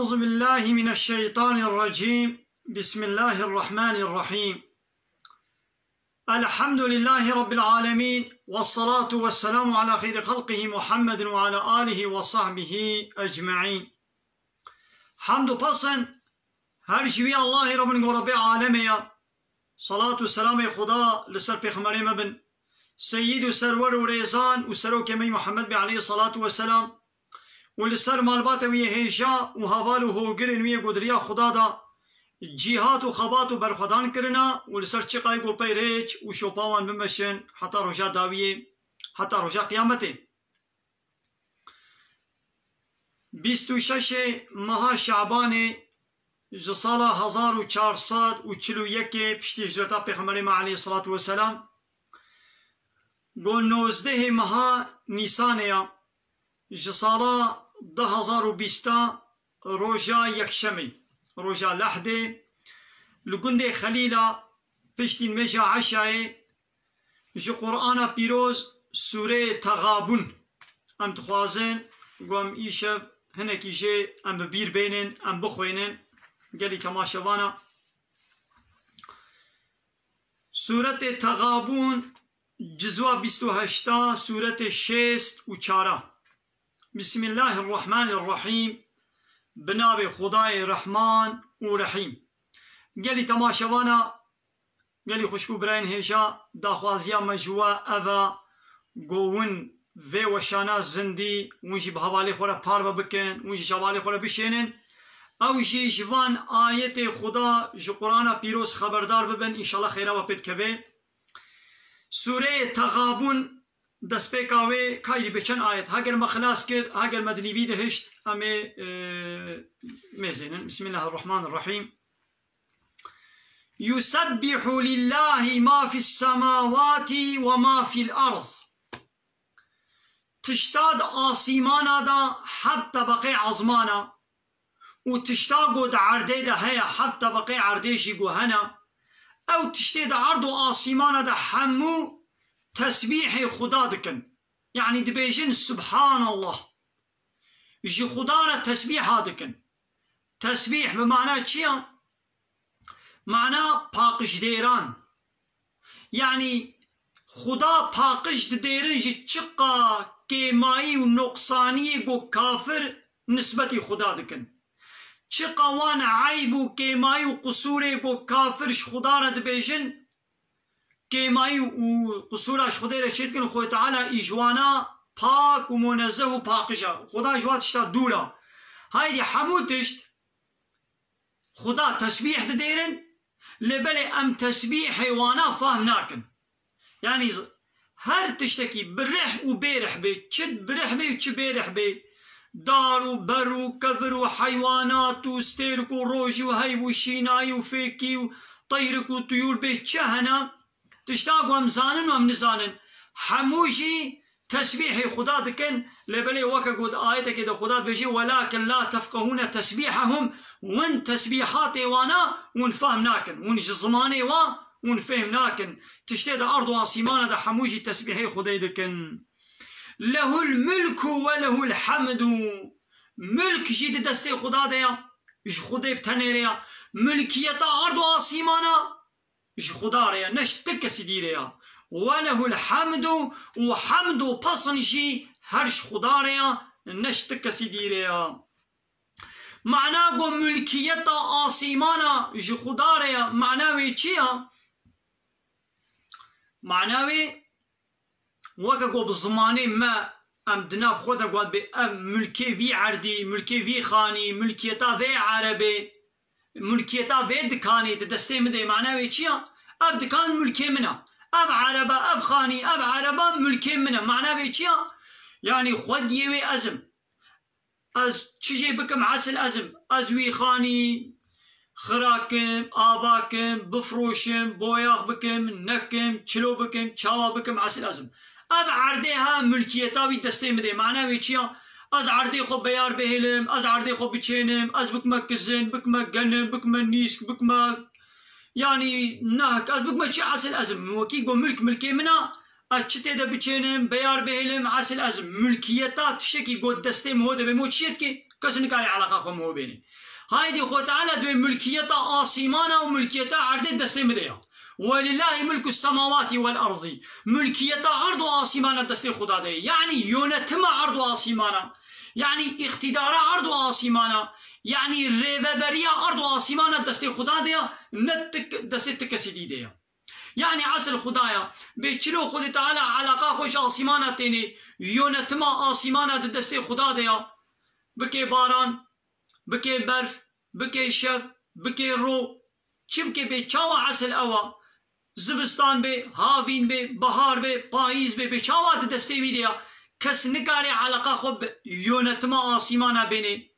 أعوذ بالله من الشيطان الرجيم. بسم الله الرحمن الرحيم. الحمد لله رب العالمين، والصلاة والسلام على خير خلقه محمد وعلى آله وصحبه أجمعين. حمد پسند هر شوی الله رب العالمين. صلاة والسلام خدا لسر پیغمبر مبن سيد وسرور وريزان وسرو كمي محمد عليه الصلاة والسلام ولسر مالبات ويهيشا وهوال وهوغرن ويه قدريا خدا دا جهات وخبات وبرخدان کرنا ولسر چقاي گو پیريج وشوپاوان بمشن حتى رجا داويه حتى رجا قيامته. 26 ماه شعبان سال 1441 پشتی هجرتا پیغمبر عليه الصلاة والسلام گو 19 ماه نیسانیا سال 2020 روجا یکشمی روجا لحده لگند خلیلا پشتی مجا عشای جو قرآن پیروز سوره تغابن ام تخوازن گوام ایشب هنکی جه ام ببیر بینن ام بخوینن گلی تماشوانا. سوره تغابن جزوه 28 سوره 6 و 4. بسم الله الرحمن الرحيم. بناب خدای رحمان و رحیم. گلی تماشوانا گلی خوشبو براین هیجا داخوازیا مجوه اوه گوون و وشانا زندی ونجی به حوالی خوره پار بکن ونجی شوالی خوره بشینن او جی جوان آیت خدا جو قرآن پیروز خبردار ببن انشاءالله خیره و پید کبه. سوره تغابن دست پیکاوه کایدی بچن آیت هاگر مخلاص کرد هاگر مدنی بیده هشت امی میزینن. بسم الله الرحمن الرحیم. يسبح لله ما في السماوات وما في الأرض. تشتاد آسیمانا دا حد طبقه عظمانا و تشتاد گود عرده دا هیا حد طبقه عردهشی گو هنا او تشتاد عرض و آسیمانا دا حمو تسبيح خدا دكن يعني دبيجن سبحان الله جي خدانا تسبيح هادكن. تسبيح بمعنى چيا؟ معنى پاقش ديران يعني خدا پاقش ديرن جي چقا كيمائي و نقصاني گو كافر نسبتي خدا دكن چقا وان عيب و كيمائي و قصور گو كافرش خدانا دبيجن كيماي وقصوراش خدای را چیت کن خوی تعالی ایجوانا پاک و منزه و پاکجا خدا جواتش تا دولا هایدی حمودشت خدا تسبیح ديرن لبلي ام تسبیح حیوانا فهم ناكن يعني هر تشتكي برح و بيرح بي چد برح بي و چ بيرح بي دار و بر و كبر و حيوانات و ستيرك و روج و هي و شيناي و فيكي و طيرك و طيور بي چه هنا تشتاق هم زانن و هم نزانن حموشي تسبيح خدا دكن لبلي وكا قد آية كده خدا بيجي ولكن لا تفقهون تسبيحهم ون تسبيحات وانا ون فهمناكن ون جزماني ون فهمناكن تشتاد أرض واسيمان ده حموشي تسبيح خدا دكن. له الملك وله الحمد. ملك جيد دستي خدا ديا اش خدا بتنيريا ملكيتا أرض واسيمانا اش خدا ريا نشتك سيدي ريا وله الحمد وحمد وبصنشي هرش خدا ريا نشتك سيدي ريا. معناه قو ملكيتا آسيمانا اش خدا ريا معناوي چيا؟ معناوي وكا قو بزماني ما ام دناب خدا قواد بي ام ملكي في عردي ملكي في خاني ملكيتا في عربي ملكيتا في دكاني تدستي مدي معناوي چيا؟ اب دكان ملكي منا اب عربة اب خاني اب عربة ملكي منا معناوي چيا؟ يعني خود يوي ازم از چجي بكم عسل ازم از وي خاني خراكم آباكم بفروشم بوياغ بكم نكم چلو بكم چاوا بكم عسل ازم اب عردها ملكيتاوي دستي مدي معناوي چيا؟ از عردي خو بيار بهلم از عردي خو بچينم از بكما كزن بكما قنم بكما نيسك بكما يعني نهك از بكما چي عسل ازم وكي قو ملكي منا اچته ده بچينم بيار بهلم عسل ازم ملكيتات شكي قو دستي مهوده بمو چيت كي کس نکاری علاقه خو مو بینی هایدی خو تعالی دوی ملکیت آسیمانا و ملکیت عرض دسته مدیا ولله ملك السماوات والارض ملكية عرض وآسمانا دسته خدا ده يعني يونتما عرض وآسمانا يعني اقتدار عرض وآسمانا يعني ريببريا عرض وآسمانا دسته خدا ده نتك دسته تكسيدي ده يعني عسل خدايا بيچلو خود تعالى علاقه خوش آسمانا تيني يونتما آسمانا دسته خدا ده بكي باران بكي برف بكي شب بكي رو چمكي بيچاوا عسل اوا زبستان به هاوین به بهار به پاییز به چاوات دسته ویدیا کس نکاری علاقه خوب یونتما آسیمانا بینه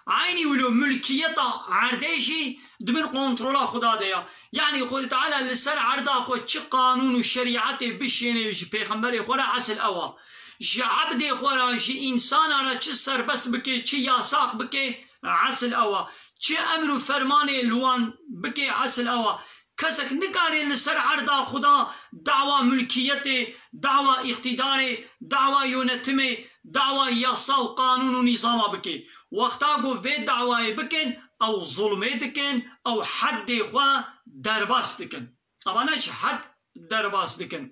عینی ولو ملکیتا عردشی دمن کنترولا خدا دیا یعنی خود تعالی لسر عرضا خود چه قانون و شریعت بشینه و پیغمبر خورا عسل اوا جه عبد خورا جه انسان را چه سربس بکه چه یاساق بکه عسل اوا چه امر و فرمان لوان بکه عسل اوا کسک نکاری لسر عرضا خدا دعوی ملکیت دعوی اقتدار دعوی یونتم دعوی یاسا و قانون و نظام بکن وقتا گو وی دعوی بکن او ظلمه دکن او حد خواه درباس دکن ابانا چه حد درباس دکن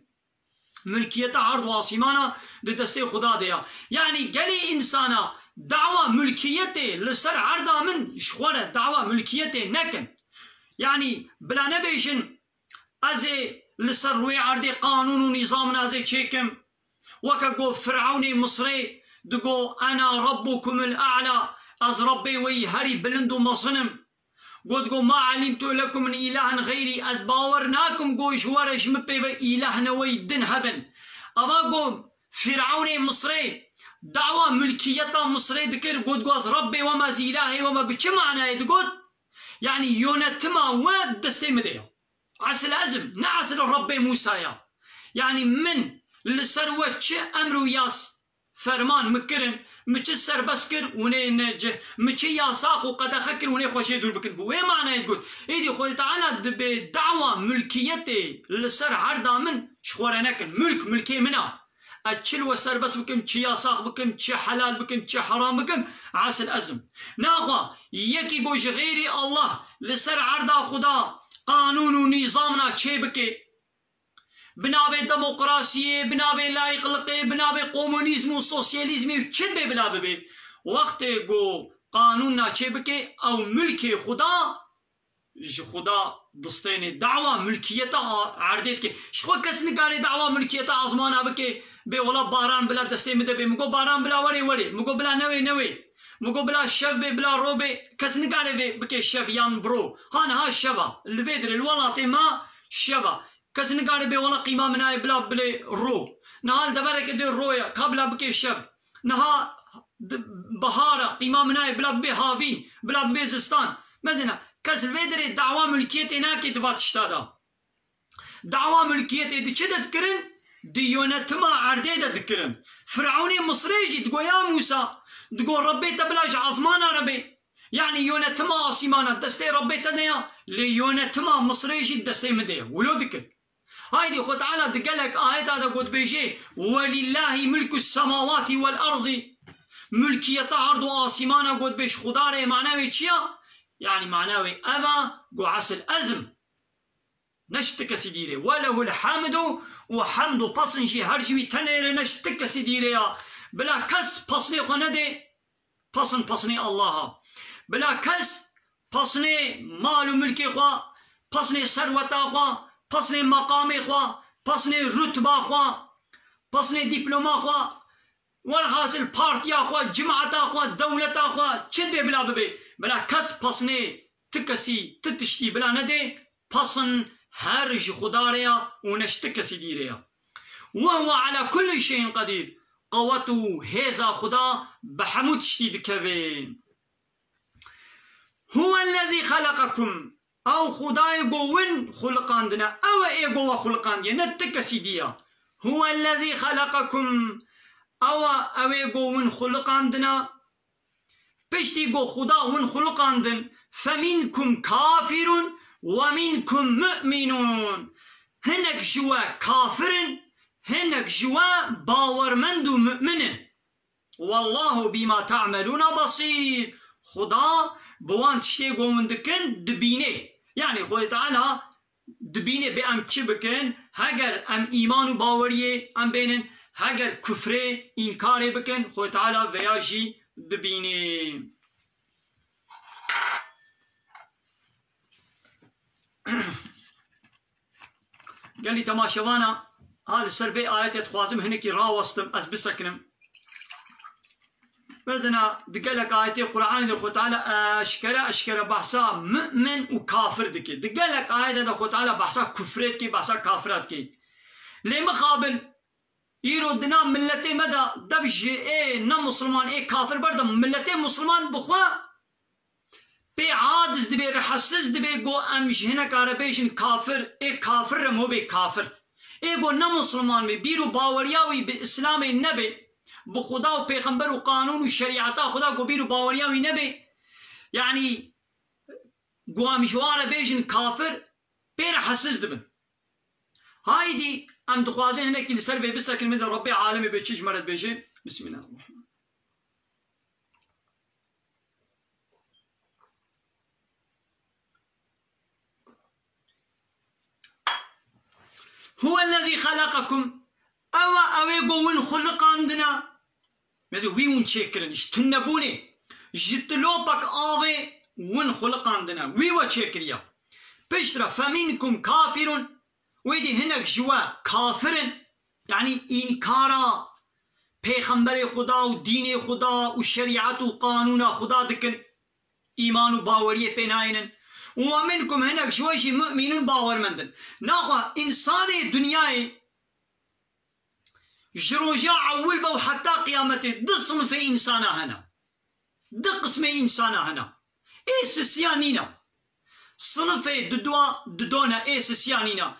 ملکیت عرض و آسیمانا دسته خدا دیا یعنی گلی انسانا دعوی ملکیت لسر عرضا من شخوره دعوی ملکیت نکن يعني بلا نبيشن ازي لسروي عردي قانون ونظام ازي تشيكم وكاقو فرعوني مصري دقو انا ربكم الاعلى از ربي ويهري بلندو مصنم قو ما علمت لكم من اله غيري از باورناكم قو شوارش مبي الهنا ويدن هبن اما قو فرعوني مصري دعوة ملكيتا مصري دكر قو از ربي وما زي الهي وما بچه معنى يدقود يعني يونتما واد دستي مديو عسل أزم نعسل ربي موسى يعني من لسروة چه أمرو ياس فرمان مكرن مچه سربسكر وني نجه مچه ياساق وقد خكر وني خوشي دول بكن بو ايه معنى يتقول ايدي خود تعالى بدعوة ملكيتي لسر عرضا من شخورا نكن ملكي منا اتشل وسر بس بكم تشي ياساق بكم تشي حلال بكم تشي حرام بكم عسل أزم ناغوا يكي بوش غيري الله لسر عرضا خدا قانون ونظامنا تشي بكي بنابي ديمقراطية بنابي لايقلقي بنابي كومونيزم وسوسياليزم تشد بي بنابي بي وقت جو قانوننا تشي بكي او ملكي خدا دستيني دعوة ملكيتها عرديت كي شخو كس نقاري دعوة ملكيتها عظمانا بكي بي ولا باران بلا دستي مده بي مگو باران بلا وري مگو بلا نوي مگو بلا شب بي بلا رو بي كس نقاري بي بكي شب يان برو ها الشبا اللي فيدر الولاطي ما شبا كس نقاري بي ولا قيمة مناي بلا بلي رو نهال دبرك دي رويا قبلا بكي شب نها بهارة قيمة مناي بلا بي هافين بلا بيزستان مثلا كس الفيدر دعوة ملكيتي ناكي تبات اشتادا دعوة ملكيتي دي چه تذكرن ديونتما عردي تذكرن فرعوني مصري جي تقول يا موسى تقول ربي تبلاج عظمانا ربي يعني يونتما آسيمانا دستي ربي تديا ليونتما مصري جي دستي مديا ولو ذكر هايدي خد تعالى دقلك آيات هذا قد بيجي ولله ملك السماوات والأرض ملكية عرض وآسيمانا قد بيش خداري معناوي تشيا يعني معناوي أبا قو عسل أزم نشتك سيديري وله الحمد وحمد بصنجي هرجوي تنير نشتك سيديري بلا كس بصني قندي بصني الله بلا كس بصني مال ملكي خوا بصني ثروتا خوا بصني مقامي خوا بصني رتبة خوا بصني دبلوما خوا والحاصل بارتيا خوا جماعتا خوا دولتا خوا چند بلا ببي بلا كس بصني تكسي تتشتي بلا ندي بصن هرج خداريا ونشتك سيديريا وهو على كل شيء قدير قوته هيزا خدا بحمود شتيد كبين هو الذي خلقكم او خداي قوين خلقاندنا او اي قوة خلقاندنا نتك سيديا هو الذي خلقكم او اي قوين خلقاندنا بشتي قو خدا وين خلقاندن فمنكم كافر ومنكم مؤمنون هنك جوا كافر هنك جوا باورمند ومؤمن والله بما تعملون بصير. خدا بوان تشتي قومن دكن دبينه، يعني خوي تعالى دبينه بأم كي بكن هاگر ام ايمان و باوريه ام بينن، هاگر كفره انكاره بكن خوي تعالى وياجي دبينه. قال لي تماشوانا هذا السربي آيات تخوازم هنكي راوستم از بسكنم بزنا دقلك آياتي القرآن دي خو تعالى أشكرا بحثا مؤمن وكافر دكي، دقلك آيات دي خو تعالى بحثا كفرات كي بحثا كافرات كي ليه مخابن يردنا ملتي مدى دبج ايه نا مسلمان ايه كافر بردا ملتي مسلمان بخوا بي عادز دبي رحسز دبي قو امش هناك عربيشن كافر ايه كافر رمو بي كافر ايه قو نا مسلمان بي بيرو باورياوي بإسلام النبي بخدا و پیغمبر و قانون و شریعتا خدا کو بیر و باوریاوی نبی، یعنی گوامشوار بیشن کافر پیر حسس دبن. هایدی ام دخوازه هنه که لسر بی بسکن مثل رب عالمی به چیج مرد بیشن. بسم الله الرحمن. هو الذي خلقكم اوه قوين خلق عندنا مثل ويون تشيكرن اشتنبوني جتلوبك آوه ون خلق عندنا ويوا تشيكريا بشرا فمنكم كافر ويدي هناك جوا كافرن يعني إنكارا پیغمبر خدا و دين خدا و شريعت و قانون خدا دكن إيمان و باوريه بيناينن ومنكم هناك جوا مؤمنون باور مندن ناقا إنسان دنياي جروجا عول بو حتى قيامته دصم في إنسانا هنا دقسم إنسانا هنا إيس سيانينا صنف ددونا إيس سيانينا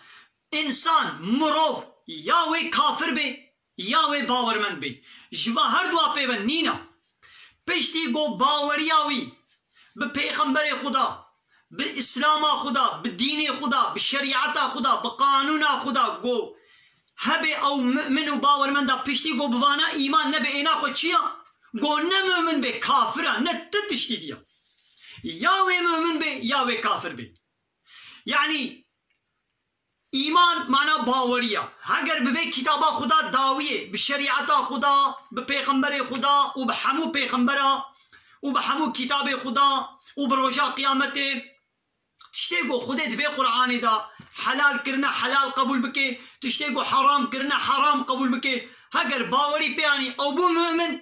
إنسان مروف ياوي كافر بي ياوي باورمند بي جوا هر دوا بيبن نينا بشتي قو باورياوي بپیغمبر خدا بإسلام خدا بدين خدا بشريعة خدا بقانون خدا قو هبه او مؤمن و باور من دا پشتی گو بوانا ایمان نبه اینا خود چیا؟ گو نه مؤمن به کافره نه تتشتی دیا یا وی مؤمن به یا وی کافر به یعنی ایمان معنا باوریه اگر به کتابا خدا داویه به شریعت خدا به پیغمبر خدا و به همو پیغمبر و به همو کتاب خدا و به روزا قیامت تشتی گو خودت به قرآن دا حلال کرنا حلال قبول بكي تشتيقو حرام کرنا حرام قبول بكي هاگر باوري بياني او بو مؤمن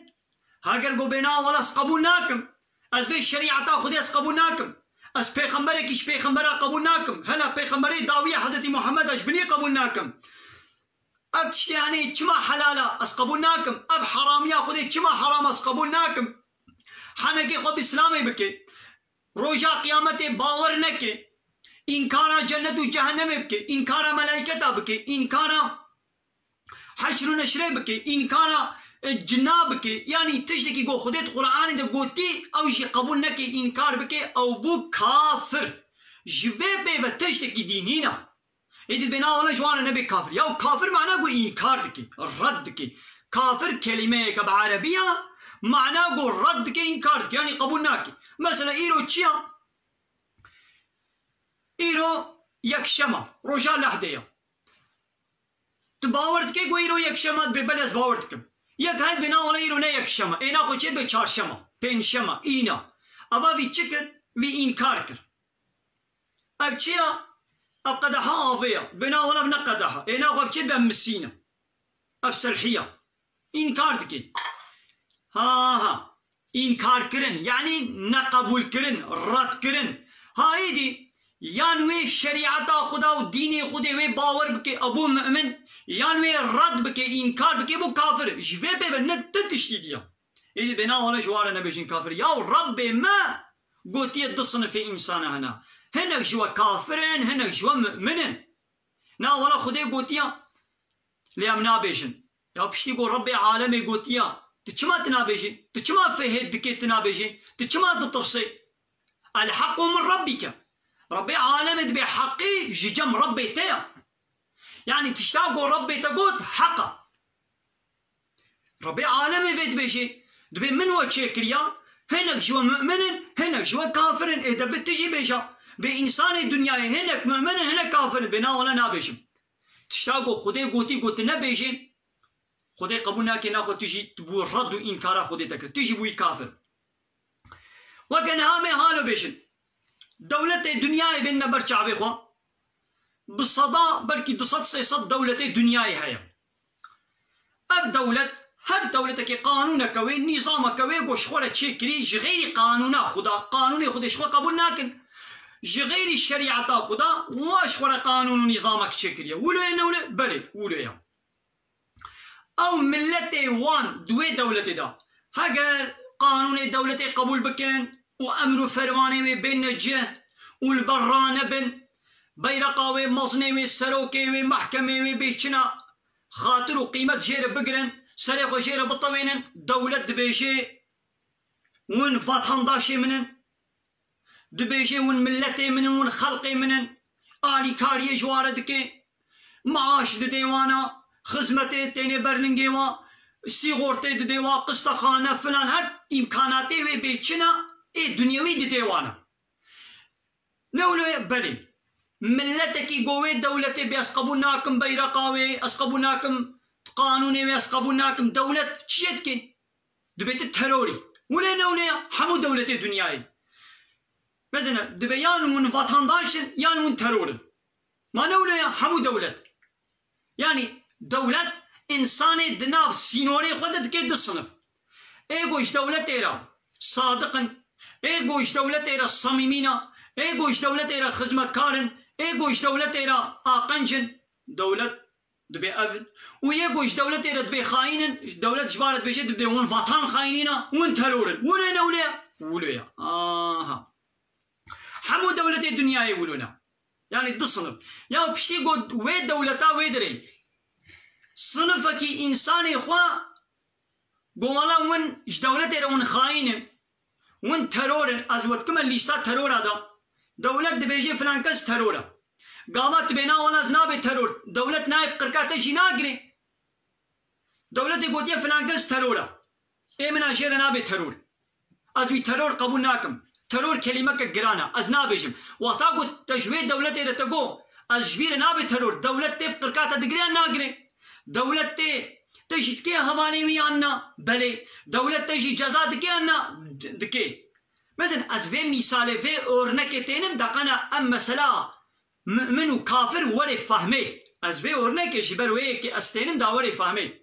هاگر قو بنا ولاس قبول ناكم از بي شريعتا خودي اس قبول ناكم از پیغمبره كيش پیغمبره قبول ناكم هنا پیغمبره داوية حضرت محمد اش بني قبول ناكم اب تشتياني چما حلالا اس قبول ناكم اب حراميا خودي چما حرام اس قبول ناكم حنكي خود اسلامي بكي روجا قيامت باور نكي إنكارا جنة و جهنم بكي إنكارا ملائكة بكي إنكارا حشر و نشره بكي إنكارا جنا بكي يعني تشتكي قو خدت قرآن ده قوتي أو شي قبول نكي إنكار بكي أو بو كافر جوه بي بتشتكي دينينا إذا بنا ولا جوانا نبي كافر يو كافر معناه قو إنكار دكي رد دكي كافر كلمة كبعربية معناه قو رد دكي إنكار دكي يعني قبول ناكي مثلا إيرو تشيا إيرو يكشما روجا لحديا تباورت كي إيرو يكشما ببلز باورتكم يك هاي بنا ولا إيرو نا يكشما إينا خو چه بچار شما پين شما إينا أبا بي چكر بي إنكار كر أب چيا أب قدحا آبيا بنا ولا بنا قدحا إينا خو بچه بمسينا أب سلحيا إنكار دكي ها إنكار كرن يعني نقبول كرن رد كرن هاي دي یانوی شریعت خدا و دین خود وی باور بکی ابو مؤمن یانوی رد بکی انکار بکی بو کافر جوه به نت تشتیدیا ایدی بنا ولا جوار نبیشین کافر یا رب ما قوتي الدصن في إنسان هناك جوا كافرين هناك جوا مؤمنين نا ولا خدي قوتيا ليامنا بيجن يا بشتي قول ربي عالمي قوتيا تجمع تنابيجي تجمع فيه دكي تنابيجي تجمع تطرسي الحق من ربك ربي عالم بحقي جم ربي تيا يعني تشتاقوا ربي تقول حقا ربي عالمي فيد بيجي دبي من وشكريا هناك جوا مؤمن هناك جوا كافر إذا بتجي بيشا بإنسان الدنيا هناك مؤمن هناك كافر بنا ولا نابيشم تشتاقو خدي قوتي قوت نبيشين خدي قبولنا كنا خد تجي تبو رد وإنكار خدي تكر تجي بوي كافر وكان هامي حالو بيشن دولة الدنيا بين نبر شعبي خوا بالصدا بركي دصد سيصد دولة الدنيا هي الدولة هر دولة كي قانون كوي نظام كوي قوش خورة شكري جغير قانون خدا قانون خدا شخوا قبول ناكن جغير الشريعة خدا واش خورة قانون نظامك شكري ولو إنه ولا بلد ولو يا أو ملتي وان دوي دولة دا هاجر قانون دولة قبول بكن وأمر فرواني بين الجه والبرانة بن بيرقاوي مصنوي سروكي محكمي بيتشنا خاطر وقيمة جير بقرن سرق وجير بالطوين دولة دبيجي ون فاتحان داشي منن دبيجي ون ملتي منن ون خلقي منن آلي كاري جواردكي معاش ديوانا خزمتي تيني برلنجيوا سيغورتي ديوا قصة خانة فلان هر إمكاناتي وي بيتشنا إيه دنيوي ديوانا نولو بلي ملتكي قوي دولتي بيسقبوناكم بيرقاوي اسقبوناكم قانوني اسقبوناكم دولة تشيتكي دبيت التروري ولا نوليا حمو دولتي دنياي مثلا دبيان ون فاتحان داشن يان ون ترور ما نوليا حمو دولة يعني دولة انساني دناب سينوري خدت كيد الصنف ايقوش دولة ايرا صادقا ايقوش دولة ايرا صميمينا ايقوش دولة ايرا خدمة كارن ايقوش دولة ايرا آقنجن دولة دبي أبد ويقوش دولة ايرا دبي خاينن دولة جبارت بيجي دبي ون فاتحان خاينينا ون ترورن ولا نوليا ولويا حمو دولة الدنيا يقولونا يعني دو صنف يا بشتي قد وي دولتا ويدري صنفك إنساني خوا قوالا ون دولة ايرا ون خاينن ون ترورن ازوات كما ليستا ترور هذا دولة دبيجي فلان كس ترورا قامت بنا ولا زناب ترور دولة نائب قرقات جناقني دولة قوتيا فلان كس ترورا اي من اشير ناب ترور ازوي ترور قبول ناكم ترور كلمة كجرانا ازنابيجم وقتا قلت تجويد دولة رتقو ازجبير ناب ترور دولة تيب قرقات دقريان ناقني دولة تجي تكي هواني ويانا بلي دولة تجي جزا دكي انا دكي مثلا از في مثال في اورنكتينم دقنا ام مسلا مؤمن وكافر وري فهمي از في اورنك جبروي كي استينم دا وري فهمي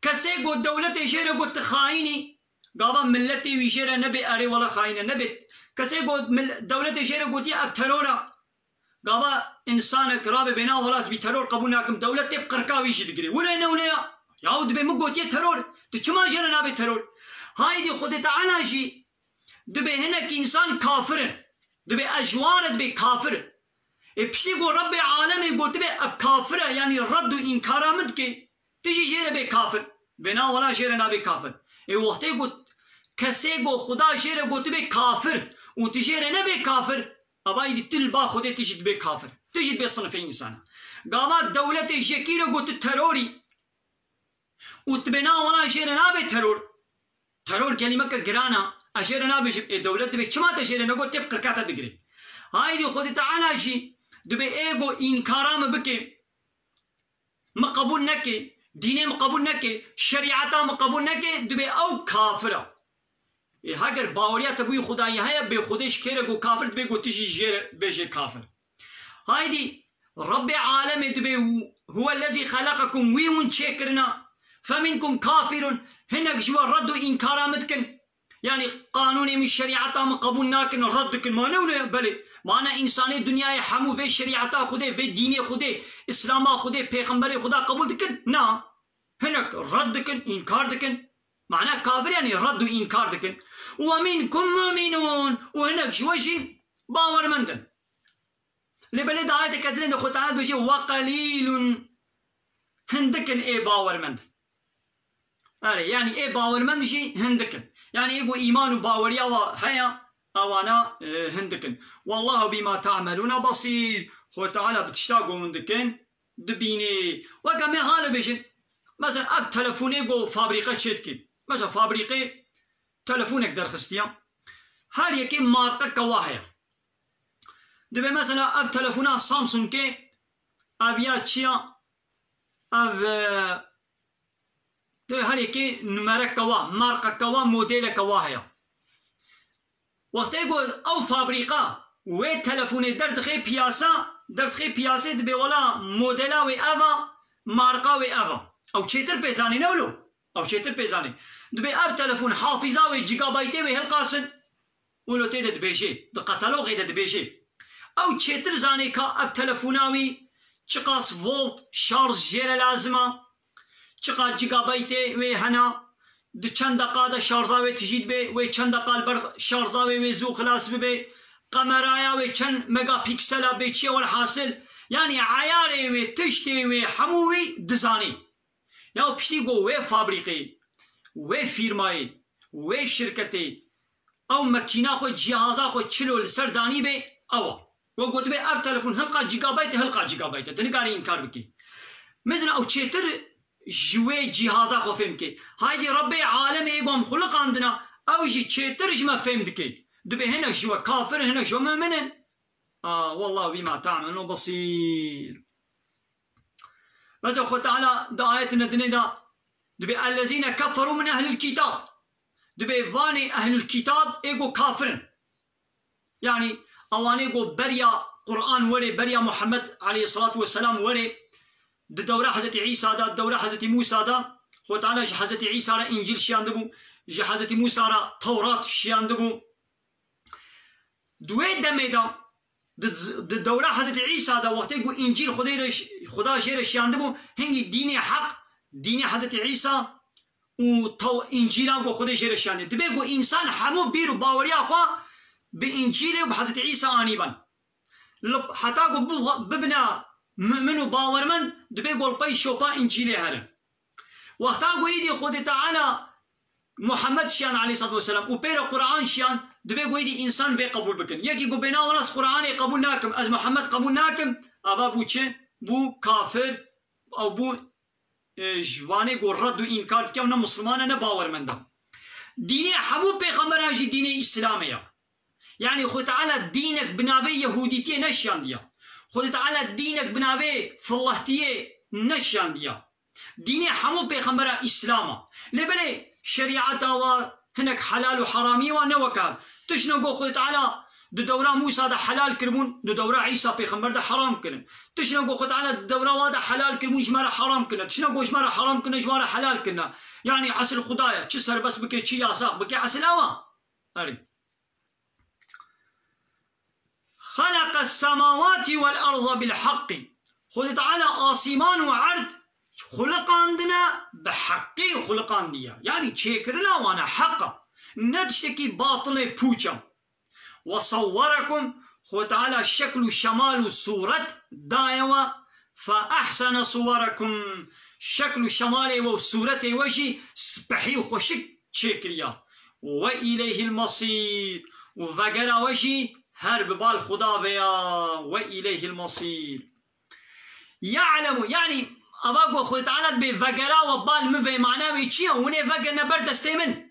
كسي قد دولة جيره قد خايني قابا ملتي ويجيره نبي اري ولا خاينه نبي كسي قد دولة جيره قد اب ترورا قابا انسانك رابي بنا ولاس بترور قبولناكم دولة تبقى قرقاوي جدقري ولا نوليا يعود بمقوت ترور تشما جيره نبي ترور هايدي خد تعالى جي دبي هناك إنسان كافر دبي أجوار دبي كافر بشتي قول ربي عالمي قلت دبي كافر يعني رد وإنكار مدك تجي جير بي كافر بنا ولا جيرنا بي كافر وقتي قلت كسي قول خدا جير قلت دبي كافر وتجيرنا بي كافر أبايدي تلبا خدي تجي دبي كافر تجي دبي صنف إنسان قامت دولة جيكير قلت تروري وتبنا ولا جيرنا بي ترور كلمة كجرانا أشيرنا بيش الدولة دبي كما تشيرنا قلت تبقى كاتا دقري هاي دي خذ تعالى شيء دبي إيجو إنكارام بكي مقبول نكي دينه مقبول نكي شريعته مقبول نكي دبي أو كافرة هاجر باوريات أبوي خداي هاي بخدش كيرجو كافر دبي قلت تجي جير بيجي كافر هاي دي رب عالم دبي هو الذي خلقكم ويون شكرنا فمنكم كافر هناك جوا ردوا إنكارامتكن يعني قانوني من شريعته مقبولناك ردك ما نولي بلي معنا إنساني الدنيا حمو في شريعته خده في ديني خده إسلام خده پیغمبر خدا قبول دكن نا هناك ردكن إنكار دكن معنا كافر يعني رد وإنكار دكن ومنكم مؤمنون وهناك جوجي باور مندن لبلد آية كثيرين خطانات بشي وقليل هندكن إيه باور مندن يعني إيه باور مند شي هندكن يعني يقول إيمان وباوريا وهيا أوانا هندكن والله بما تعملون بصير هو تعالى بتشتاقوا هندكن دبيني وكما حال بيجن مثلا أب تلفوني جو فابريقة شتكي مثلا فابريقي تلفونك درخستيا هر يكي ماركة كواهية دبي مثلا اب تلفونات سامسونج كي ابيا تشيا اب هر يكي نمرة كوا ماركة كوا موديل كواهية وقت يقول او فابريقا وي تلفوني دردخي بياسة دبي ولا موديلا وي افا ماركة وي افا او تشيتر بيزاني نولو او تشيتر بيزاني دبي اب تلفون حافظة وي جيجا بايتي وي هالقاسن ولو تيدا دبيشي دقاتلو غيدا دبيشي او تشيتر زاني كا اب تلفوناوي چقاس فولت شارج جيرا لازمة چقا جيجا بايتي وي هنا دو چند دقا شارجا وي تجيد بي وي چند دقا البر شارجا وي زو خلاص بي قمرايا وي چند ميجا بيكسلا بي چي والحاصل يعني عياري وي تشتي وي حموي دزاني ياو بشتي قو وي فابريقي وي فيرماي وي شركتي او مكينة خو جهازا خو چلو لسرداني بي او وقلت بي اب تلفون هلقا جيجا بايت تنقاري انكار بكي مثل او چيتر جوي جهازا خو فهمتكي هايدي ربي عالم ايقوم خلق عندنا او جي چيتر جما فهمتكي دبي هنا جوا كافر هنا جوا مؤمن والله بما تعملون بصير بس اخو تعالى دا آياتنا دنيدا دبي الذين كفروا من اهل الكتاب دبي فاني اهل الكتاب ايقو كافرن يعني اواني قو بريا قرآن وري بريا محمد عليه الصلاة والسلام وري دورة حضرت عيسى دا دورة حضرت موسى دا خو تعالى حضرت عيسى را انجيل شيان دبو جي حضرت موسى را توراة شيان دبو دوي دمي دا دورة حضرت عيسى دا وقت يقول انجيل خدا شير شيان دبو هنگي دين حق دين حضرت عيسى و انجيلا قو خدا شير شيان دبو يقول انسان حمو بيرو باوريا خوا بانجيله وبحضرت عيسى انيبا حتى قو ببنا مؤمن باور من دبي يقول باي شوفا انجيله هذا وقتا قو يدي خود تعالى محمد شيان عليه الصلاة والسلام وبير قرآن شيان دبي يقول يدي انسان في قبول بكن يكي قو بنا وناس قرآن قبول ناكم از محمد قبول ناكم ابا بو چه بو كافر او بو جواني قو رد و انكار كي ونا مسلمان نه باور من ده ديني حبو پیغمبران جي دين اسلاميه يعني خود تعالى دينك بنابي يهوديتي نشان ديا خود تعالى دينك بنابي فلهتي نشان ديا ديني حمو پیغمبر اسلام لبلي شريعته و هناك حلال وحرامي ونوكال تشنو قو خود تعالى دورة موسى ده حلال كرمون دورة عيسى پیغمبر ده حرام كرن تشنو قو خود تعالى دورة واده حلال كرمون جمارة حرام كرن تشنو قو جمارة حرام كرن جمارة حلال كرن يعني عسل خدايا چه سر بس بكي چي ياساق بكي عسل اوا اري خلق السماوات والأرض بالحق خذ تعالى آسمان وعرض خلق عندنا بحقي خلق عندنا يعني شكرنا وانا حقا ندشتكي باطل بوچا وصوركم خذ تعالى شكل شمال صورة دايوة فأحسن صوركم شكل شمال وصورة وجه سبحي وخشك شكريا وإليه المصير وفقر وجه هر ببال خدا بيا وإليه المصير يعلم يعني أباقو خود تعالى بفقرا وبال مفي معناوي چيا وني فقر نبر دستي من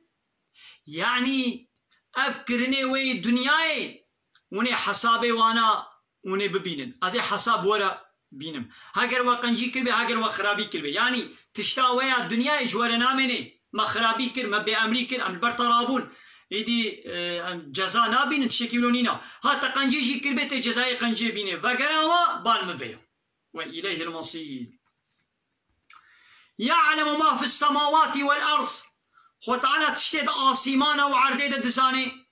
يعني أبكرني وي دنياي وني حسابي وانا وني ببينن ازي حساب ورا بينم هاگر وقنجي كربي هاگر وخرابي كربي يعني تشتا ويا دنياي جوار نامني ما خرابي كر ما بأمريكا أم برطرابون ایدی جزا نبینن تشکی ولونینا ها تقنجی جی کربت جزای قنجی بینه وگرا و بال مفيا وإليه المصير يعلم ما في السماوات والأرض وتعالى تشتد آسيمانا وعرديد دزاني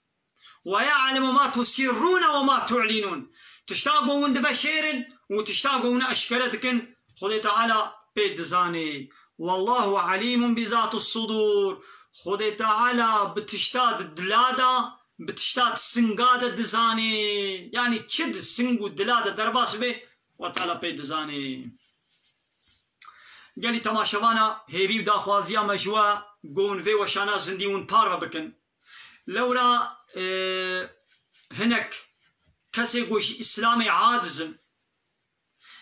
ويعلم ما تسرون وما تعلنون تشتاقوا وند بشير وتشتاقوا أشكالتكن خذ تعالى بدزاني والله عليم بذات الصدور خود تعالى بتشتاد دلادا بتشتاد سنگادا دزاني يعني چد سنگو دلادا درباس به وتعالى بي دزاني قالي تماشوانا هيبي داخوازيا مجوا قون في وشانا زنديون بارا بكن لولا هناك كسي قوش اسلامي عادزم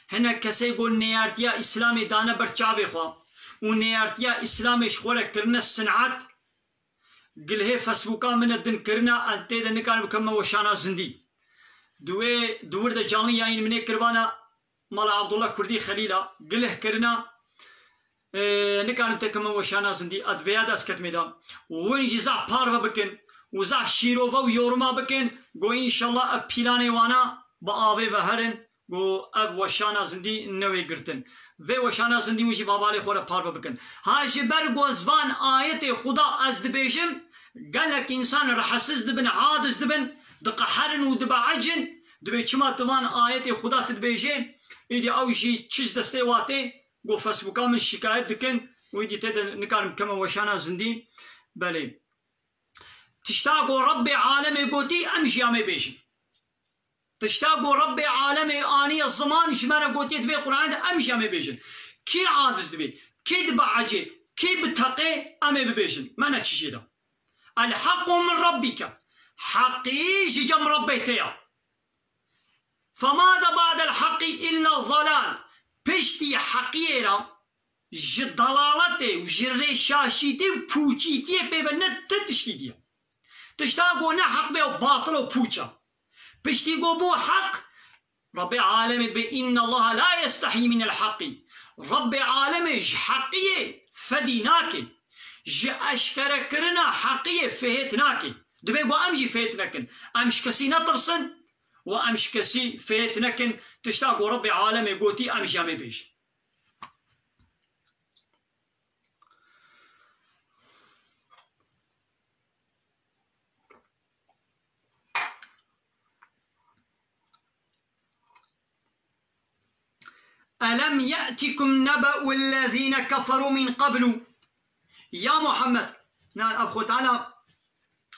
هناك كسي قول نيارتيا اسلامي دانا برچاوي خوا و نيارتيا اسلامي شخورة كرنا الصنعات قلهي فسبوكا من الدن كرنا أنتي دن كان بكم وشانا زندي دوور دا جاني يعني مني كربانا مال عبد الله كردي خليلا قله كرنا نكان انت كم وشانا زندي ادفيادا اسكت ميدا وين جزع بارفا بكن وزع شيروفا ويورما بكن قو ان شاء الله ابيلاني وانا بآبي وهرن قو اب وشانا زندي نوي قرتن في وشانا زندي وشي بابالي خورا بارفا بكن هاي بر زبان آية خدا از دبيشم قال لك انسان رحسس دبن عادز دبن دقحرن ودبا عجن دبي چما توان آية خدا تدبيجي ايدي اوشي چيز دستي واتي قو فاسبوكا من شكايت دكن ويدي تيدا نكارم كما وشانا زندي بلي تشتاقو ربي عالمي قوتي امشي امي بيشي تشتاقو ربي عالمي آني الزمان شمارا قوتي تبي قرآن امشي امي بيشن كي عادز دبي كي دبا عجي كي بتقي امي بيشن ما نتشي دا الحق من ربك حقي جم ربيتيا فماذا بعد الحق إلا الضلال بشتي حقيرة ضلالتي وجري شاشيتي وبوشيتي بيبنت تتشتي تشتاقو نحق بي وباطل وبوشا بشتي بو حق ربي عالمي بإن الله لا يستحي من الحق ربي عالمي حقية فديناكي أشكر كرنا حقية فهتناكي دبي بو أمجي فهتناكن أمش كسي نطرسن وأمش كسي فهتناكن تشتاقو ربي عالمي قوتي أمش يامي بيش ألم يأتكم نبأ الذين كفروا من قبل يا محمد نال أبخو تعالى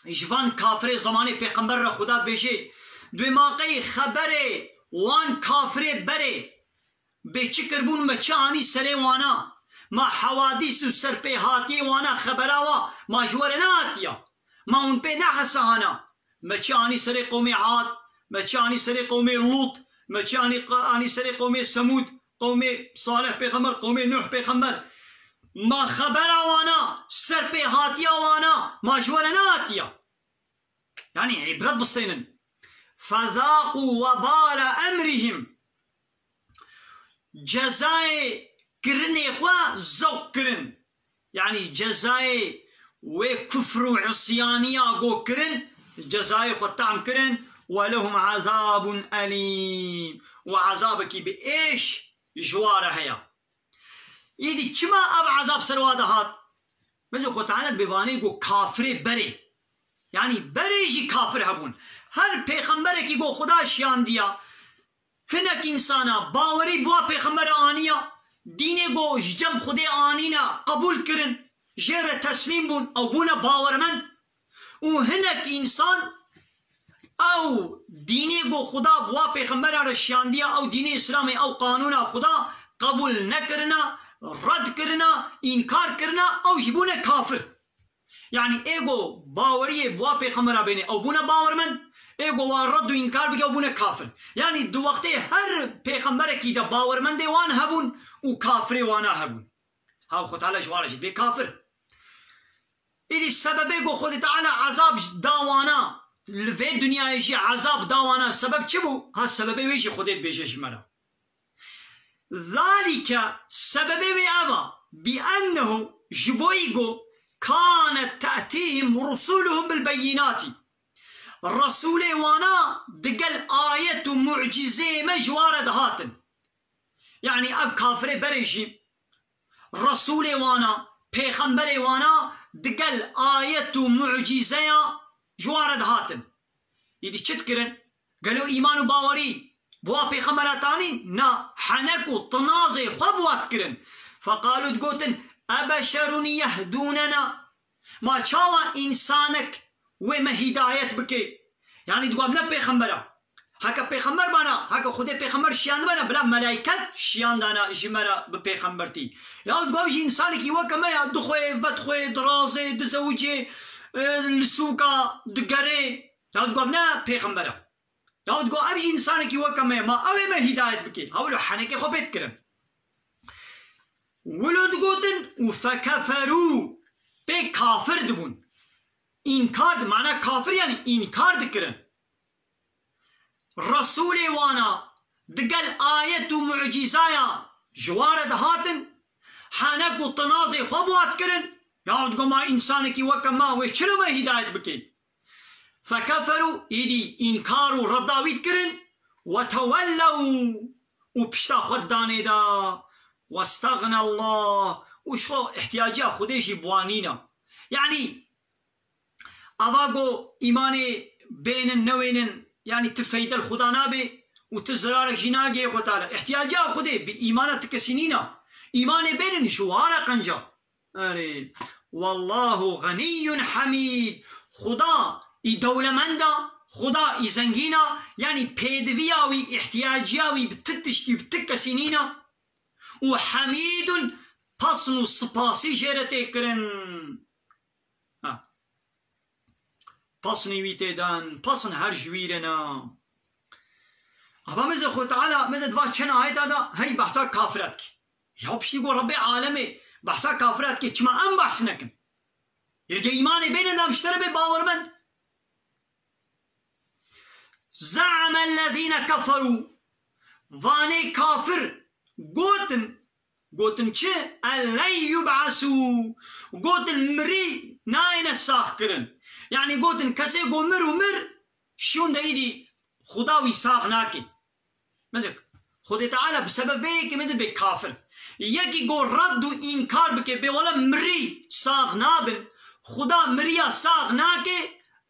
جوان كافر زماني پیغمبر خدا بيجي بماقي خبره وان كافر بره بيچ كربون مچاني سري وانا ما حوادث سر पे हाथी وانا خبراوا ما جورناتيا ما उन पे نحسانا مچاني سري قوم عاد مچاني سري قوم لوط مچاني سري قوم ثمود قوم صالح پیغمبر قوم نوح پیغمبر ما خبر وانا سر पे हाथिया وانا ما جورناتيا يعني عبرت بستينن فذاقوا وبال امرهم جزاء كرني خوا زوق كرن يعني جزاء وكفر وعصيانية قو كرن جزاء خوا طعم كرن ولهم عذاب أليم وعذابك بإيش جواره هيا يدي كما أب عذاب سرواده هات مجو خو تعالى بيواني قو كافر بري يعني بريجي كافر هبون هر پیغمبر کی گو خدا شیان دیا هنک انسانا باوری بوا پیغمبر آنیا دین گو جم خود آنینا قبول کرن جر تسلیم بون او بونا باورمند و هنک انسان او دین گو خدا بوا پیغمبر را شیان دیا او دین اسلام او قانون خدا قبول نکرنا رد کرنا انکار کرنا او جبونا کافر يعني ايغو باوري بوا پیغمبر بيني او بونا باورمند ايغو ورد وانكار بك او بونا كافر يعني دو وقتي هر پیغمبر كي دا باورمند وان هبون و كافر وانا هبون هاو خد تعالى جوارش بي كافر اذا السبب ايغو خد تعالى عذاب داوانا في الدنيا يجي عذاب داوانا سبب چبو ها السبب يجي خدت بيشش مرا ذلك سبب بأبا بأنه جبويغو كانت تأتيهم رسولهم بالبينات الرسول وانا دقل آية معجزة مجوارد هاتن يعني أب كافر بريشي رسول وانا پیغمبر وانا دقل آية معجزة جوارد هاتن يدي چت کرن قالوا إيمان باوري بوا پیغمبراتاني نا حنك طنازي خبوات کرن فقالوا تقوتن أبشر يهدوننا ما شاوا إنسانك وما هداية بكي يعني تقول منا پیغمبرا هكا پیغمبر بانا هكا خود پیغمبر شيان بانا بلا ملائكة شيان دانا جمرا بپیغمبرتي يا تقول جي إنسانك يوكا ما يدخوي فتخوي درازي دزوجي لسوكا دقري يا تقول منا پیغمبرا يا تقول أبجي إنسانك يوكا ما أوي ما هداية بكي هولو حنكي خو بيت كرم ولد قوتن وفكفروا بكافر دبون إنكار معنى كافر يعني إنكار ذكرن رسول وانا دقل آية معجزايا جوارد هاتن حانك وطنازي خبوات كرن يعود قما إنسانك وكما وشلما هداية بكين فكفروا إيدي إنكاروا رداويد كرن وتولوا وبشتا خداني دا واستغنى الله وشو احتياجا خديشي بوانينا يعني أباقو إيماني بين النوين يعني تفيد الخدا نابي وتزرارك جناقي وتعالى احتياجا خدي بإيمانة تكسينينا إيماني بين شوارا قنجا أري والله غني حميد خدا ای دولمندا خدا ای زنگینا یعنی پیدویاوی احتیاجیاوی بتتشتی بتکسینینا و حمید پسن و سپاسی جرته کرن پسنی ویته دان پسن هر جویرنا ابا مزه خود تعالی مزه دوا چن آیت دا هی بحثا کافرت کی یا بشتی گو رب عالمه بحثا کافرت کی چما ام بحث نکن یه ایمان بین نامشتره به باورمند زعم الذين كفروا واني كافر قوتن چه ألن يبعثوا قوتن مري ناين الساخ كرن يعني قوتن كسي قو مر شون دا ايدي خداوي ساخ ناكي مزك خد تعالى بسبب ايه كمدد بي كافر يكي قو رد و انكار بكي بي ولا مري ساخ نابن خدا مريا ساخ ناكي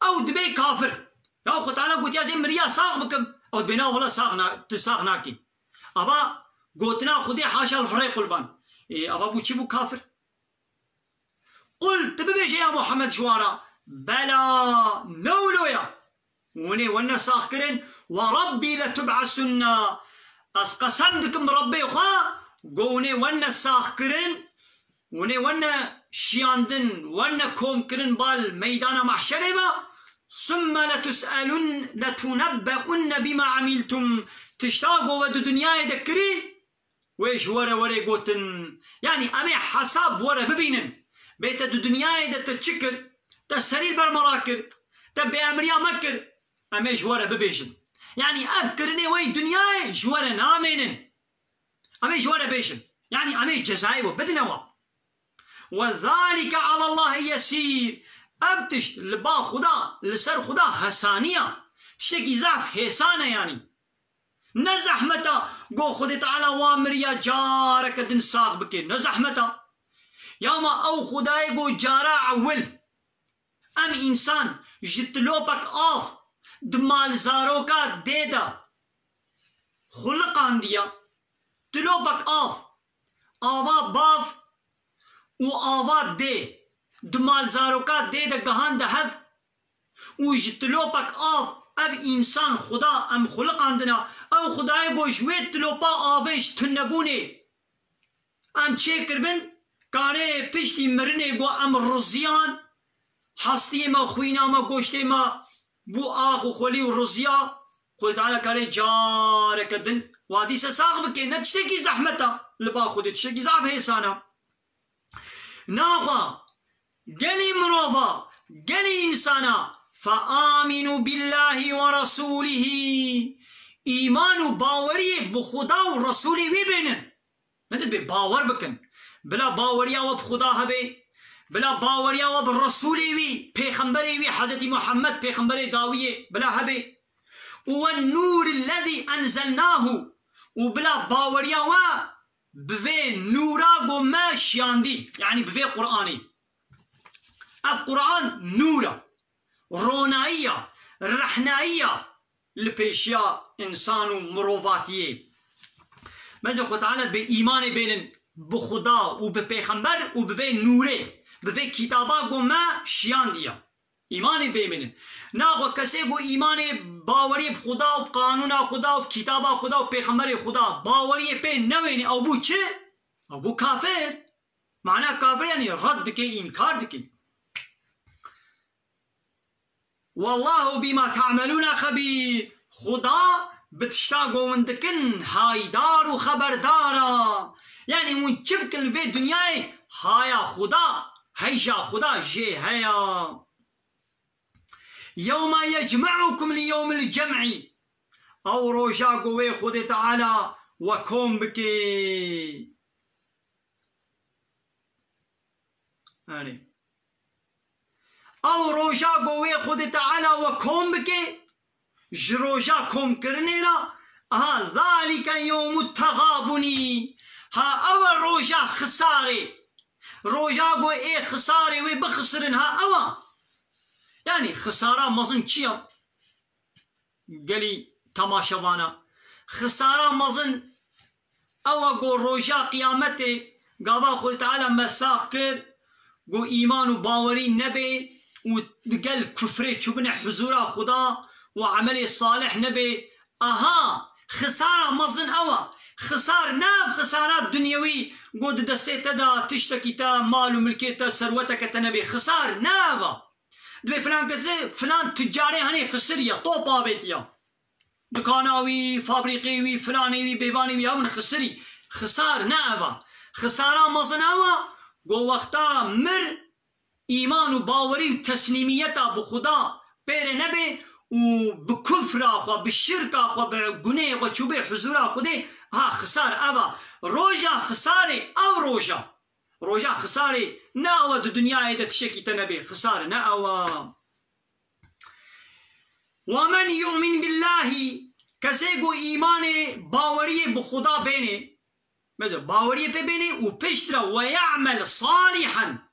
او دبي كافر يا خد تعالى قلت يا زي مريا ساخ بكم او بنا ولا ساخ ناكي ابا قوتنا خدي حاشا الفريق البان إيه ابا بو چي بو كافر قل تببيش يا محمد شوارا بلا نولويا وني وانا ساخ كرن وربي لتبعثن اس قسم دكم ربي خوا قوني وانا ساخ كرن وني وانا شياندن وانا كوم كرن بال ميدان محشر ما ثم لتنبؤن بما عملتم تشتاقوا ودو دنيا يذكري ويش ورا قوتن يعني امي حساب ورا ببينن بيت دو دنيا يدتشكر تسرير بالمراكر تبي امريا مكر امي جوارا ببيشن يعني اذكرني وي دنيا جوارا نامينن امي جوارا بيشن يعني امي جزايو بدنوا وذلك على الله يسير ابتش لبا خدا لسر خدا حسانية تشتكي زعف حسانة يعني نزحمتا قو خد تعالى وامر يا جارك دن ساق بكي نزحمتا ياما او خداي قو جارا عول ام انسان جتلوبك آف دمال زاروكا ديدا خلقان ديا تلوبك آف آوا باف و آوا دي دمال زاروكا ديدا گهان دهف و جتلوبك آف اب انسان خدا ام خلقان دنا او خدای گوشویت تلوپا آوش تنبونه ام چه کربن کاره پشتی مرنه گو ام رزیان حستی ما خوینا ما گوشتی ما بو آخو خولی و رزیا خود تعالی کاره جاره کدن وادی سا ساق بکی نتشتی کی زحمتا لبا خودی تشتی کی زعف حسانا ناخوا گلی مروفا گلی انسانا فآمنوا بالله ورسوله ایمان و باوری بخدا و رسولی وی بینن مدد به باور بکن بلا باوریا و بخدا هبه بلا باوریا و برسولی وی پیغمبری وی حضرت محمد پیغمبر داویه بلا هبه و النور الذي انزلناه و بلا باوریا و بوی نورا گو ما شیاندی یعنی بوی قرآنی اب قرآن نورا رونائیه رحنائیه لپیشیا انسان و مروفاتیه مجھے خود تعالی به ایمان بینن بخدا و به پیغمبر و به نوره به کتابا گو ما شیان دیا ایمان بینن نا کسی گو ایمان باوری خدا و قانون خدا و کتابا خدا و پیغمبر خدا باوری پی نوینی او بو چه؟ او بو کافر معنی کافر یعنی رد که انکار دکی والله بما تعملون خبير خدا بتشتاقوا وندكن هايدار وخبردارا يعني منشبك الفي دنياي هايا خدا هيجا خدا جي هيا يوم يجمعكم ليوم الجمع او روجا قوي خود تعالى وكم بكي او روجا قوي خود تعالى وكم بكي جروجا كم كرنينا ذلك يوم التغابني اول روجا خساري روجا قوي ايه خساري وبخسرن اول يعني خسارة مزن چيا قالي تماشوانا خسارة مزن او قو روجا قيامته قابا خود تعالى مساخ كر قو ايمان و باوري نبي وقال كفري چوبنا حضورا خدا وعمل صالح نبي خسارة مزن خسار ناب خسارات دنيوي قود دستي تدا تشتكي تا مال وملكي تا ثروتك تنبي خسار ناب دبي فلان كذا فلان تجاري هني خسرية طوبا بيتيا دكاناوي فابريقيوي فلانيوي بيبانيوي هون خسري خسار نابا خسارة مزن قو وقتا مر ايمان وباوري وتسليميتا بخدا بير نبي وبكفر اخوا بالشرك اخوا بغني وچوبه حضور خدي خسار روجا خساري او روجا خساري ناوا دو دنيا ايدا تشكي تنبي خسار ناوا ومن يؤمن بالله كسيگو ايمان باوري بخدا بينه مثلا باوري بينه وبشترا ويعمل صالحا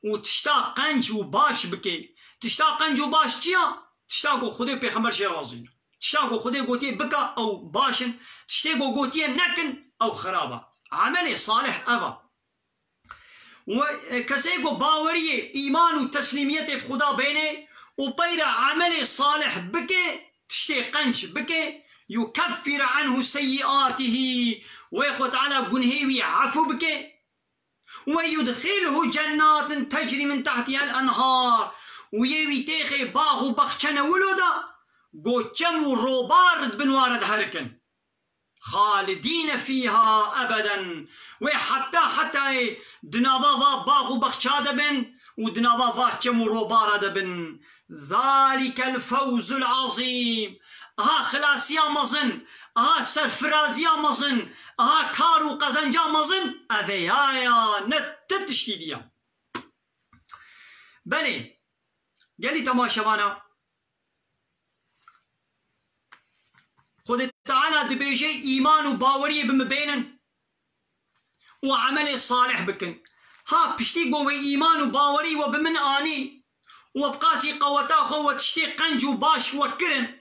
وتشتاق قنج وباش بكي تشتاق قنج وباش چيا تشتاقو خدي پیغمبر شي راضي تشتاقو خدي قوتي بكا او باشن تشتاقو قوتي نكن او خرابه عمل صالح وكسيقو باوريه ايمان وتسليميته بخدا بينه وبير عمل صالح بكي تشتاق قنج بكي يكفر عنه سيئاته ويخو تعالى قنهيوي عفو بكي ويدخله جنات تجري من تحتها الانهار ويوي تيخي باغو بخشنا ولودا قوچم وروبارد بنوارد هركن خالدين فيها ابدا وحتى دنابا باغو بخشاد بن ودنابا فاچم وروبارد بن ذلك الفوز العظيم خلاصيا مزن سرفرازيا مزن كارو قزنجا مزن افيايا نتتشتيديا بلي قالي تماشوانا خود تعالى دبيجي ايمان وباوري بمبينن وعمل صالح بكن بشتي قوي ايمان وباوري وبمن اني وبقاسي قوتا خو تشتي قنج وباش وكرن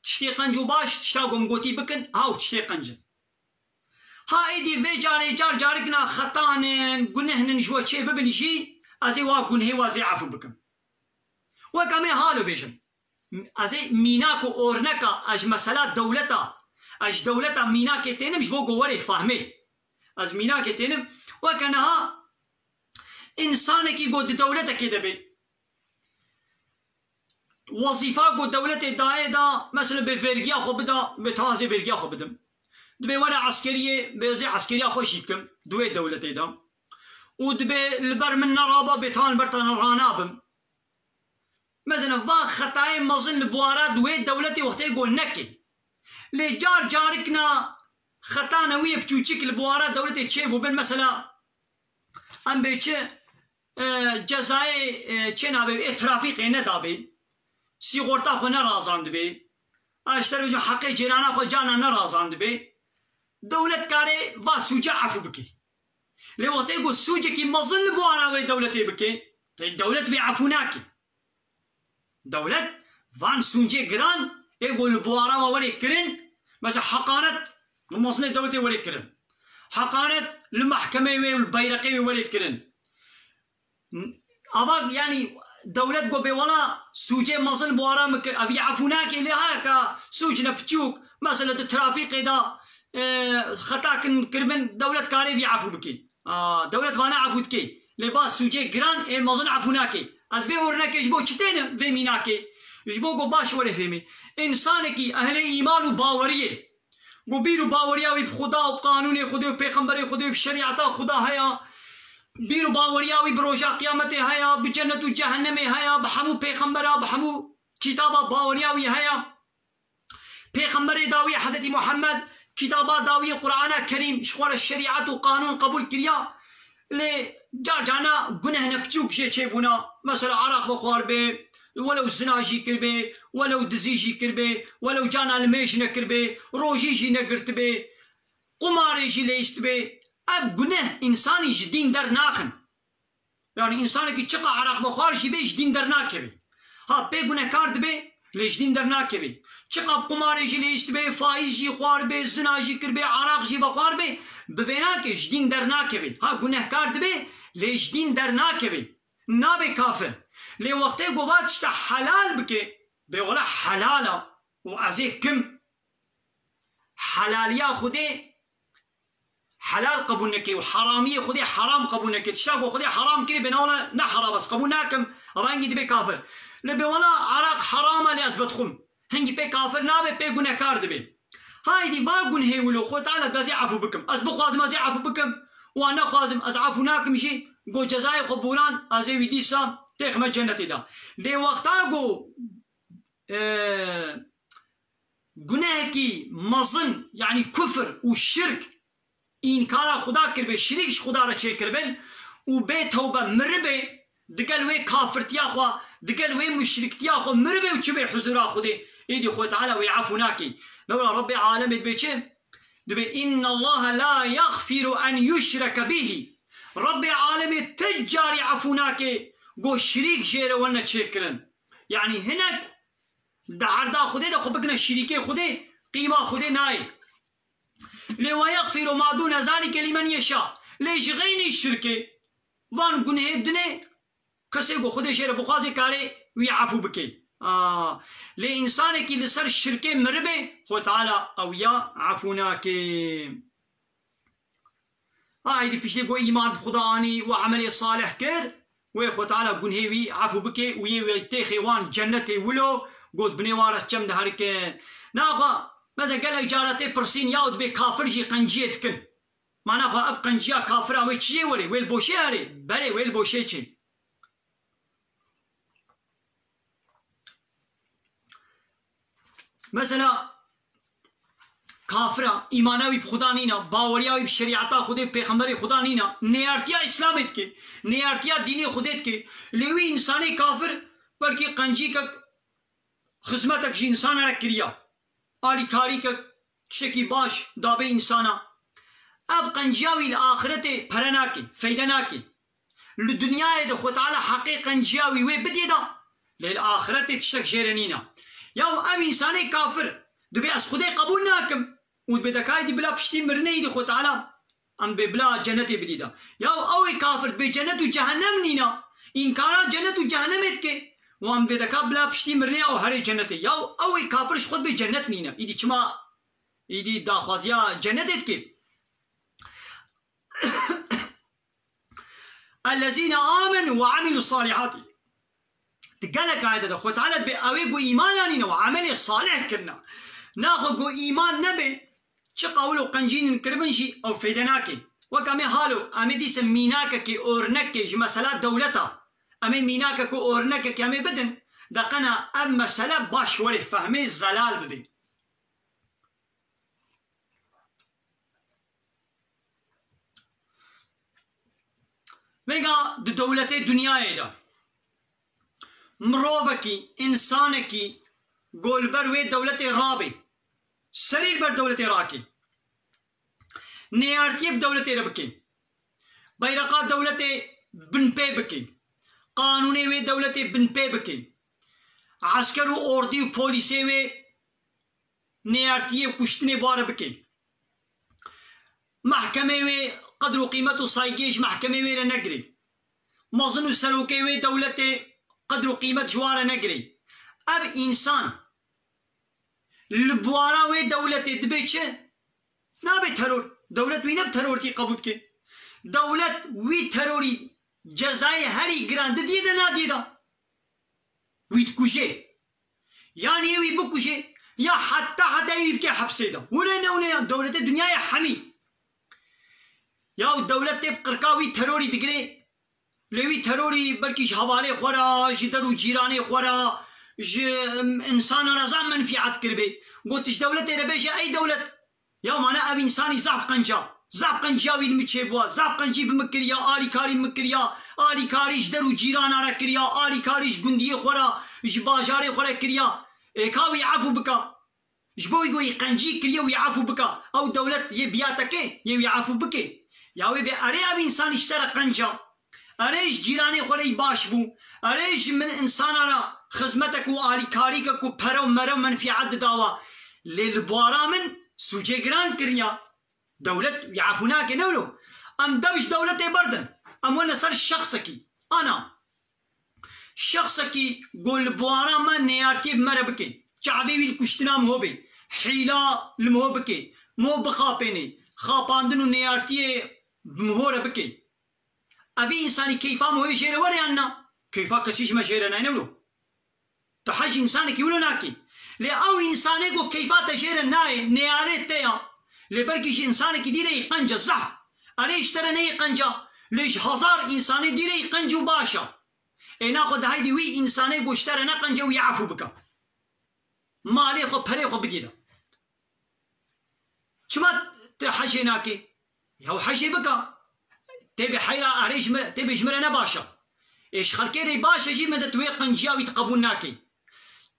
تشتي قنج وباش تشتاقوم قوتي بكن وتشتي قنج ايدي في جاري جاركنا خطانن قنهن جوا شي ببنجي ازي واقنهي وازي عفو بكن وكامي حالو بيجن ازي ميناكو اورنكا اج مسألة دولتا ميناكي تينم جبو قواري فهمي از ميناكي تينم وكانها انسانكي قد دولتا كده بي وظيفة قد دولتا دايدا مثلا بفرقيا خو بدا بتوازي فرقيا خو بدم دبي وانا عسكرية بيزي عسكريا خوش يتكم دوي دولتا دا ودبي البر من نرابا بيتان برتان رانابم مثلا فا خطاي مظن بوارات دوي دولتي وقتي يقول نكي لي جاركنا خطانا ويا بتوچيك البوارات دولتي تشيبو بين مثلا ام بيچ جزاي چنا بي ترافيق ندابي سيغورتا خو نرازاند بي اشتر جو حق جيرانا خو جانا نرازاند بي دولت كاري با سوجا عفو بكي لي وقتي يقول سوجا كي مظن بوانا وي دولتي بكي الدولت بيعفوناكي دولت فان سونجي جران يقول بوارا ولي كرن بس حقانت مصنع دولتي ولي كرن حقانت المحكمة والبيرقي ولي كرن أبغى يعني دولت جو بولا سوجي مصن بوارا مك أبي عفوناك اللي هاكا سوجنا بتشوك مثلا الترافيق إذا خطأ كرمن دولت كاري بيعفو بكي دولت وانا عفوتكي لباس سوجي جران إيه مصن عفوناكي أزبي ورناك يجبو چتين فيميناكي يجبو قو باش ولا فهمي إنسانكي أهل إيمان وباورية قو بيرو باورية وبخدا وبقانون خدا وبيغمبر خدا وبشريعة خدا هيا بيرو باورية وبروجا قيامته هيا بجنة وجهنم هيا بحمو بيغمبر بحمو كتابة باورياوي هيا پیغمبر داوي حضرت محمد كتابة داوي قرآن كريم شخوار الشريعة وقانون قبول كريا لي جانا گناه نبچوك شي چيبونا مثلا عراق بخوار بي ولو زنا جي كربي ولو دزي جي كربي ولو جانا الميش نكربي روجي جي نقرت بي قماري جي ليست بي اب گناه انساني جدين در ناخن يعني انساني كي چقا عراق بخوار جي بي جدين در ناكبي ها بي گناه كارد بي لي جدين در ناكبي چقا قماري جي ليست بي فائز جي خوار بي زنا جي كربي عراق جي بخوار بي بفينا كي جدين در ناكبي ها گناه كارد بي لي جدين در ناكبي نابي كافر لي وقتي قوات شتا حلال بكي بيقولا حلالا وعزي كم حلاليا خدي حلال قبول نكي وحرامية خدي حرام قبول نكي تشتاقو خدي حرام كري بناولا نحرا بس قبول ناكم أبا هنجي دي بي كافر لبيولا عراق حراما لي أثبت خم هنجي بي كافر نابي بي قناه كار دبي هاي دي با قناه ولو خو تعالى بازي عفو بكم أسبق خوازم أزي عفو بكم وأنا خوازم أزعفو ناكم شي قو جزاي قبولان أزي ويدي سام تخمة جنتي دا لي وقتا قو گناه کی مظن يعني كفر والشرك إنكار خدا كربي شريكش خدا را چه كربن وبي توبة مربي دقل وي كافرتيا خوا دقل وي مشركتيا خوا مربي وچبي حضورا خدي إيدي خو تعالى ويعفوناكي لولا ربي عالم دبي دبي إن الله لا يغفر أن يشرك به ربي عالم تجاري عفوناكي قو شريك جيره وانا چه يعني هناك دعردا خدي دا خو بقنا شريكي خدي قيمة خدي ناي لي ويغفر ما دون ذلك لمن يشاء ليش غيني الشركة وان قنه دني كسي قو خدي شيره بخوازي كاري ويعفو بكي لي إنسان كي لسر الشركة مربي خو تعالى أو يا عفوناكي هاي دي بيشتي قو إيمان بخداني وعملي صالح كر ويخو تعالى قنهيوي عفو بكي ويتيخي وان جنتي ولو قد بنيوارة كم دهاركين ناخوا ماذا قال لك جارتي برسين ياود بي كافر جي قنجيت كن ما ناخوا اب قنجيا كافر اوي تشي ولي ويل بوشي هاري بلي ويل بوشي تشي مثلا كافر ايماناوي بخدا نينا باورياوي بشريعتا خودي پیغمبر خدا نينا نيارتيا اسلامت کے نيارتيا ديني خودت کے لوي انساني كافر بلکي قنجي کا خدمتك جي انسانا ركريا آلي كاريكك تشكي باش دابي انسانا اب قنجياوي الاخرته پرناكي فيدناكي للدنيا ده خو تعالى حقيقة قنجياوي وي بديدا للاخرته تشك جيرنينا ياو اب انساني كافر دبي اس خدي قبول ناكم ودبدكاي دي بلا بشتي مرني دي خو تعالى ام ببلا جنتي بديدا ياو اوي كافر بجنت وجهنم نينا ان كان جنت وجهنم اتكي وان بدكا بلا بشتي مرني او هري جنتي ياو اوي كافرش خود بي جنت نينا ايدي چما ايدي داخوازيا جنتت كي الذين آمنوا وعملوا الصالحات تقالك هذا خو تعالى بي اوي قو ايمانانينا وعمل الصالح كرنا ناخو قو ايمان نبي چه قولو قنجين نكربنشي او فيدناكي وكامي حالو امي دي سميناكا كي اورنكي جمسالات دولتا امي ميناكا كو اورنكا كي امي بدن دقنا ام مسألة باش ولي فهمي الزلال بدي ويقا دو دولتي دنيا دا مروفكي انسانكي قول بروي دولتي رابي سرير بر دولتي راكي نيارتي بدولتي ربكي بيرقات دولتي بن بي بكي قانوني وي دولتي بن بي بكي عسكر و اوردي و پوليسي وي نيارتي وكشتني بار بكي محكمة وي قدر وقيمته صايقيش محكمة وي لنقري مظن و سلوكي وي دولتي قدر وقيمة جوار نقري اب انسان لبوارا وي دولتي دبيتش نابي ترور دولت وي نب ترورتي قبوت كي دولت وي تروري جزای هری گراند دیده نادیده وید کشه يعني وي بكشه يا حتى يبكي حبسيده ولا دولة الدنيا يا حمي يا الدولة بقرقاوي تروري دقري لوي تروري بلكيش حوالي خورا جدرو جيراني خورا انسان رزا منفعت کربه گوتش دولت ربیش ای دولت یا مانا او انسانی زعب قنجا ویل میچه بوا زعب قنجی بمکریا آلی کاری مکریا آلی کاریش درو جیران آرا کریا آلی کاریش گندی خورا باجار خورا کریا ایکاوی عفو بکا جبوی گوی قنجی کریا وی عفو بکا او دولت یه بیاتکه یه وی عفو بکه یاوی به اره او انسان اشتر قنجا اریش جیرانی خوری باش بو اریش من انسان را خدمتك و آلی کاریک و پرو مرو منفعت داوا للبوارا من سوچه گران کریا دولت يعفوناك نولو ام دبش دولتي بردن ام وانا صار شخصكي انا شخصكي قول بوارا ما نيارتي بمربكي شعبي الكشتنام هو بي حيلا المهوبكي مو بخابيني خاباندنو نيارتي بمهورة بكي ابي انساني كيفا مو يشير وري عنا كيفا كسيش ما شيرنا نولو تحج انسانك يولو ناكي لأو انساني قو كيفا تشير ناي نياري تيا لبركيش انسانك ديري قنجة صح أنا اشترى قنجة ليش هزار انساني ديري قنجة باشا انا خد هايدي وي انساني قو اشترى قنجة ويعفو بك ما عليه خو بري خو بديدا شما تحجيناكي يهو حجي بك تبي حيرا أريش تبي جمرنا باشا ايش خلكيري باشا جي مزت وي قنجة ويتقبلناكي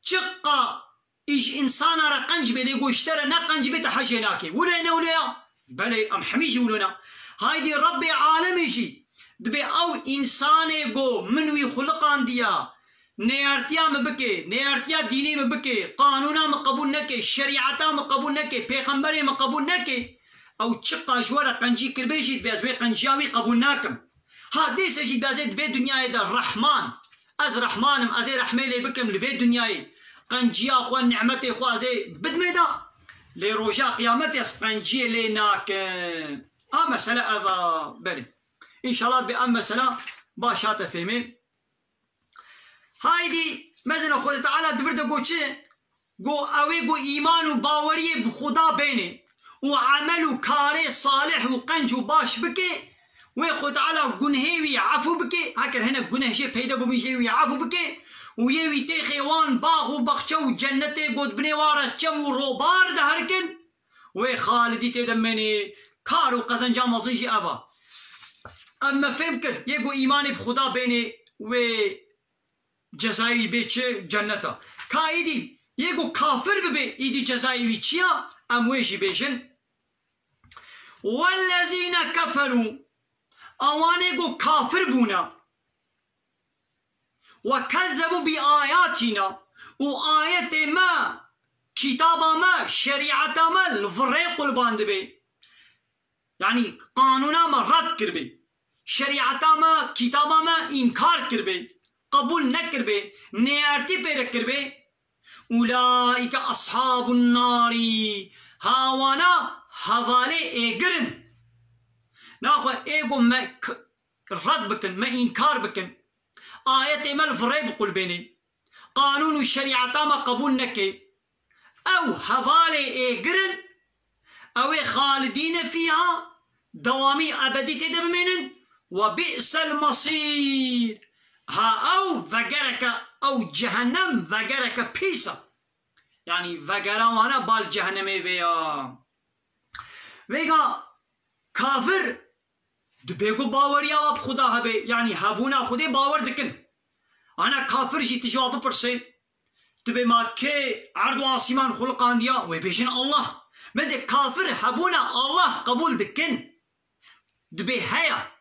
شقا إيش إنسان را قنج بيدي قوشترى نقنج بيت حجيناكي ولا بلي أم حميجي ولونا هايدي ربي عالميجي دبي أو إنساني قو منوي خلقان ديا نيارتيا مبكي نيارتيا ديني مبكي قانونا مقبول نكي شريعتا مقبول نكي بيغمبري مقبول نكي أو تشقا جوارا قنجي كربيجي بيزوي قنجاوي قبول ناكم هادي سجي بيزي دبي دنياي دا الرحمن أز رحمانم أزي رحمي لي بكم لبي دنياي قنجيا خوان نعمتي خوازي بدميدا لي روجا قيامتي قنجي ليناك مسألة أبا بلي إن شاء الله بأم مسألة باشات فهمين هايدي مثلا خود تعالى دفرد قو چه قو اوي قو إيمان و باوري بخدا بيني وعمل و كاري صالح و قنج و باش بكي وخود تعالى قنهيوي عفو بكي هكذا هنا قنه شي بيدا قو بيجيوي عفو بكي ويوي تيخيوان باغ و بخشو جنتي قد بنيوارة جم و روبار ده هركن وخالدي تدمني كارو قزن جام وصيشي أبا أما فهمك يقو إيماني بخدا بيني و جزائي بيتش جنتا كايدي يقو كافر ببي إيدي جزائي بيتشيا أمويشي بيشن والذين كفروا أواني قو كافر بونا وكذبوا بآياتنا وآيات ما كتاب ما شريعة ما الفريق الباند بي يعني قانونا ما رد كربي شريعة ما كتاب ما إنكار كربي قبول نكربي نيارتي بيرك كربي أولئك أصحاب النار هاوانا هوالي إيقرن ناخو إيقو ما رد بكن ما إنكار بكن آيات ما الفريق بقول بيني قانون الشريعة ما قبول نكي أو هوالي إيقرن أو خالدين فيها دوامي أبدي تدمنن وبئس المصير ها أو فقرك أو جهنم فقرك بيسا يعني فقرا وانا بال جهنمي ويقا كافر دبيكو باوريا واب خدا هبي يعني هبونا خدي باور دكن انا كافر جي تجواب برسين دبي ما كي عرض آسمان خلقان ديا ويبيشن الله مدي كافر هبونا الله قبول دكن دبي هيا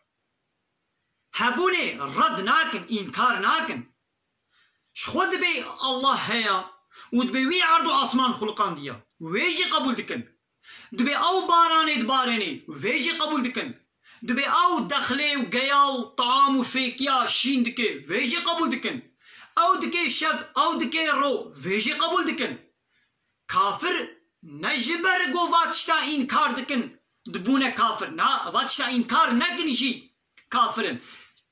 هبوني رد ناكن إنكار ناكن شخو دبي الله هيا ودبي وي عرض آسمان خلقان ديا ويجي قبول دكن دبي أو باراني دباراني ويجي قبول دكن دبي أو دخلي وقياو طعام وفيكيا شين دكي ويجي قبول دكن أو دكي شب أو دكي رو ويجي قبول دكن كافر نجبر قو واتشتا إنكار دكن دبونا كافر نا واتشتا إنكار نكن جي كافرن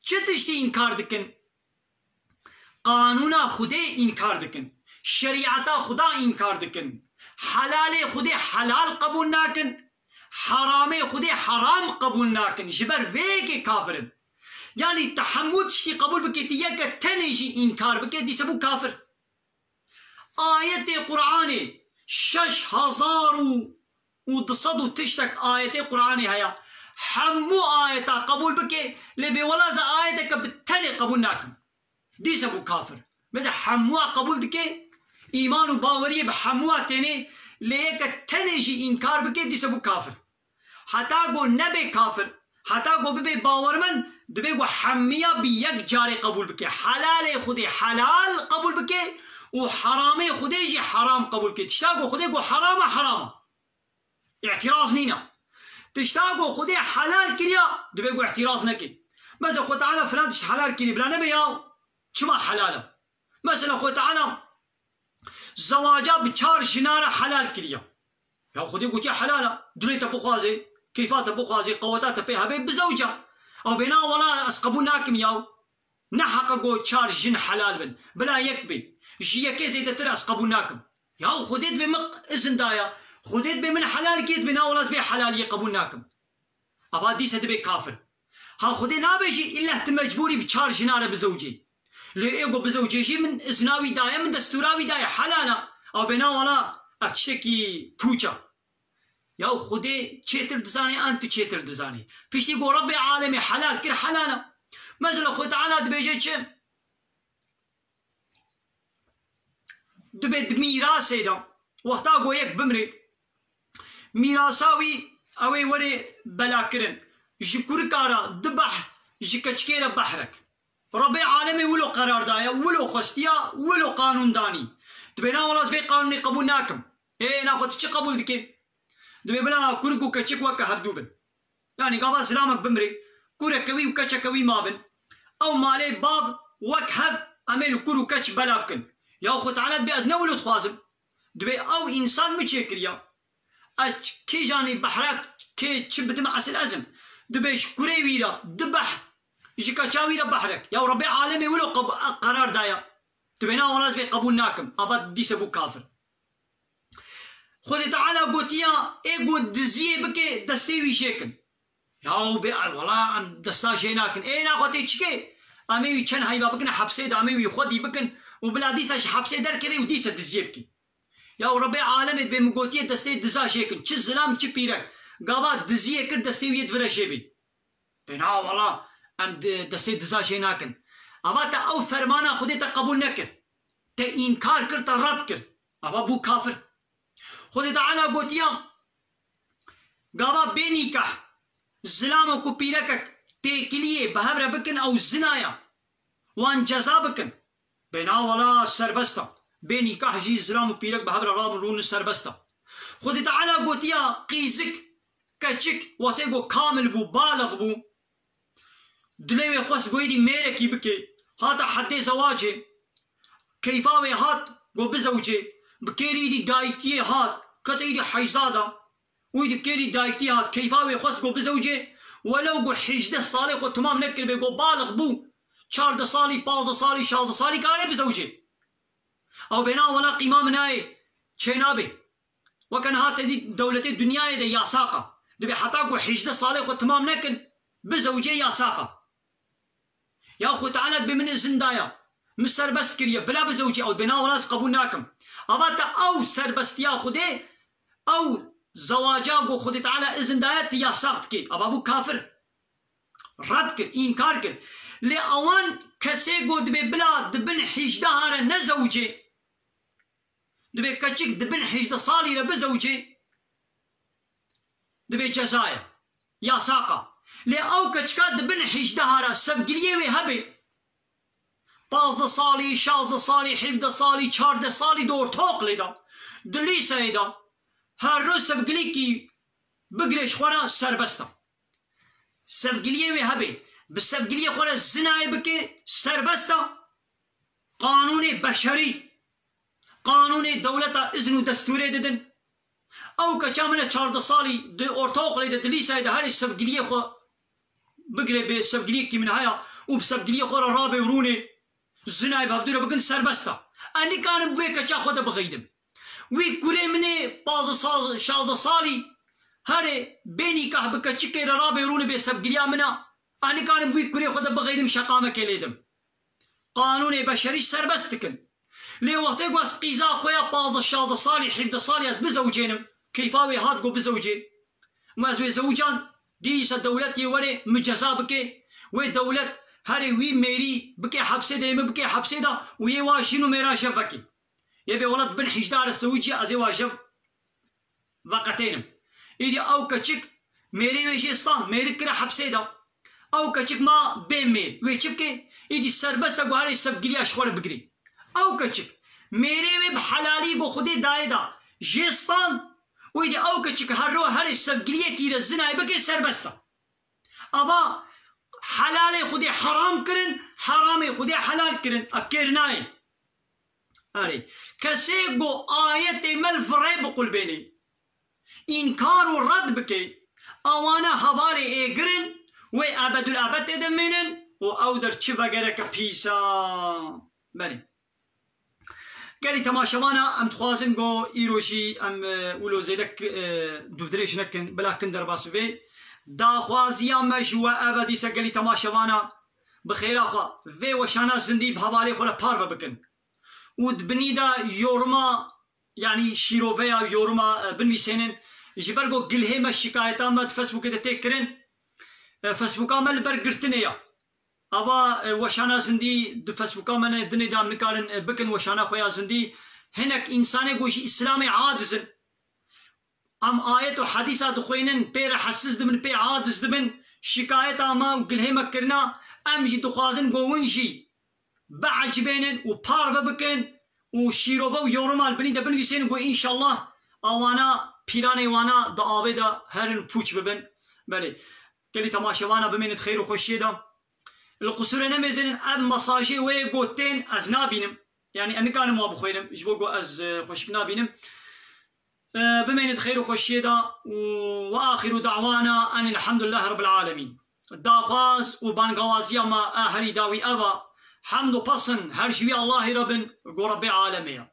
چتشتي إنكار دكن قانونا خدي إنكار دكن شريعتا خدا إنكار دكن حلال خدي حلال قبول ناكن حرامي خدي حرام قبول ناكن جبر ويكي كافرن يعني تحمد شتي قبول بكيتي يكا تنجي إنكار بكيتي سبو كافر آية قرآن 6200 تشتك آية قرآن هيا حمو آية قبول بك لبي ولا ز آية كبتني قبول ناكم دي سبو كافر مثلا حمو قبول بك إيمان وباوري بحمو تاني ليك تنجي إنكار بك دي سبو كافر حتى قو نبي كافر حتى قو ببي باورمن دبي قو حمية بيك جاري قبول بك حلال خدي حلال قبول بك وحرامي خديجي حرام قبول بك تشتاقو خدي قو حرام حرام اعتراض نينا تشتاقو خدي حلال كريا دبي قو اعتراض نكي مثلا خو تعالى فلان تش حلال كري بلا نبي ياو شما حلاله مثلا خو تعالى زواجا بچار جنارة حلال كريا يا خدي قوتي حلاله دريت بوخازي كيفات بوخازي قوتات بيها بين بزوجة او بنا ولا اسقبوناكم ياو نحققو چار جن حلال بن بلا يكبي جي كيزي تتر اسقبوناكم ياو خديت بمق اذن دايا خديت بمن حلال كيت بنا ولا في حلال يقبوناكم ابا دي سد بي كافر ها خدي نابيجي الا تمجبوري بچار جناره بزوجي ليغو بزوجي من اذناوي دايا من دستوراوي دايا حلاله او بنا ولا اكشكي بوچا ياو خدي چيتر دزاني انت چيتر دزاني بيشتي قو ربي عالمي حلال كر حلاله مثلا خو تعالى دبيجي چه دبي ميراث ايدا وقتا قو يك بمري ميراثاوي اوي وري بلاكرن جكور كارا دبح جكچكيرا بحرك ربي عالمي ولو قرار دايا ولو خستيا ولو قانون داني دبينا ولا بي قانوني قبول ناكم ايه ناخذ چه قبول دكي دبي بلا كوركو كچك وكا حدوبن يعني قابا سلامك بمري كورا كوي وكچا كوي مابن او مالي باب وكهب اميل كورو كچ بلابكن يا اخو تعالى بأزنا ولو تخازم دبي او انسان مچيكريا اچ كي جاني بحرك كي تشبت مع الازم دبي كوري ويرا دبح جيكا چاويرا بحرك يا ربي عالمي ولو قرار دايا دبينا ولا بي قبول ناكم ابد دي سبو كافر خذ تعالى قوتيا ايقو دزيه بكي دستيوي شيكن ياو بي والله ان دستا شيناكن اي ناخوتي تشكي اميوي چن هاي بابكن حبسي دا اميوي خدي بكن وبلا ديسا حبسي در كري وديسا دزيه بكي يا ربي عالمي بمقوتيا دستي دزا شيكن چ زلام چ بيرك غابا دزيه كر دستيوي يدفر شيبي بنا والله ان دستي دزا شيناكن اما تا او فرمانا خدي تا قبول نكر تا انكار كر تا رد كر اما بو كافر خود تعالى قوتيا قابا بينيكح زلامك وبيركك تيكليه بهبره بكن او زنايا وان جزا بكن بنا ولا سربستا بينيكح جي زلام وبيرك بهبره راب رون سربستا خود تعالى قوتيا قيزك كچك واتيغو كامل بو بالغ بو دلوي خوش قويدي ميركي بكي هاتا حدي زواجي كيفاوي هات قو بزوجي بكيري دي دايتي هات كتي دي حيزادا ويدي كيري دايتي هات كيفاوي خصكو بزوجي ولو قو حجده صالح وتمام نكر بيقو بالغ بو 14 صالي 15 صالي 16 صالي كاري بزوجي او بنا ولا قيمة مناي چينابي وكان هات دي دولتي الدنيا دي يا ساقا دبي حتى قو حجده صالح وتمام نكر بزوجي يا ساقا يا اخو تعالى بمن زندايا مش سربست كريا بلا بزوجي او بنا ولا قبولناكم اباتا او سربستيا خدي او زواجاغو خدي تعالى اذن دايت يا ساقت كي ابابو كافر رد كر انكار كر لاوان كسيغو دبي بلا دبن حجده هانا نزوجي دبي كچك دبن حجده صالي بزوجي دبي جزايا يا ساقا لاو كچكا دبن حجده هانا سبقليه وي هبي 15 صالي 16 صالي 17 صالي 14 صالي دور توق ليدا دلي سيدا هر روز سبقليكي بقريش خورا سربستا سبقليه وي هبي بالسبقليه خورا الزناي بكي سربستا قانون بشري قانون دولتا اذن دستوري ددن او كچامنه 14 صالي دي اورتوق ليدا دلي سيدا هر سبقليه خو بقري بسبقليكي من هيا وبسبقليه خورا رابي وروني زناي بابدوره بكن سربستا اني كان بويك كچا خود بغيدم وي كوري مني 16 صالي هاري بيني كه بكچكي رابي روني بسبقليا منا اني كان بوي كوري خود بغيدم شقامه كليدم قانون بشري سربستكن لي وقتی گو از قیزا خویا 15 سالی 17 سالی از بزوجینم کیفاوی هات گو بزوجی ما از وی زوجان دیش دولتی وره مجزا بکه و دولت هری وی میری بکه حبسه ده ام بکه حبسه ده و یه واشینو میرا شفکی یه به ولد بن 18 سوجی از واجب وقتینم ایدی او کچک میری ویشستان میری کرا حبسه ده او کچک ما به میر وی چبکه ایدی سربسته گو هری سبگلی اشخور بگری او کچک میری وی بحلالی گو خودی دایدا جستان ویدی او کچک هر رو هر سبگلیه کی زنای بکه سربسته ابا حلال خودی حرام کرن حرام خودی حلال کرن افکر نای اری کسی گو آیت مل فریب قل بینی انکار و رد بکی اوانا حوالی ایگرن و ابد الابد دمینن و او در چه وگرک پیسا بلی گلی تماشوانا ام تخوازن گو ایروشی ام ولو زیدک دودریش نکن بلا کندر باسو بی دا خوازیا مش و ابدی سگلی تماشوانا بخیر اخوا وی وشانا زندی بحوالی خولا پار بکن ود بنی دا یورما یعنی شیروفیا یورما بنوی سینن جبرگو گلهی ما شکایتا ما فیسبوک ده تکرن فیسبوکا مل برگرتنیا ابا وشانا زندی د فیسبوکا من دنی دام نکارن بکن وشانا خویا زندی هنک انسان گوش اسلام عادزن ام آیت و حدیثات خوینن پیر حسس دمن پی عادز دمن شکایت ما وقلهی مکرنا ام جی دخوازن گوونجی بعجبینن و پار بکن و شیروبا و یورمال بنی دا بنوی سین گو انشالله اوانا پیرانی وانا دا آبه دا هرن پوچ ببن بله گلی تماشوانا بمینت خیر و خوشی دا القصور نمیزنن ام مساجی وی گوتین از نابینم يعني أنا كان ما بخوينم يجبوا از خوشنا بينم بمينة خير وخشيدا وآخر دعوانا أن الحمد لله رب العالمين داغواز وبانغوازيا ما أهري داوي أبا حمد وبصن هرشوي الله رب عالمين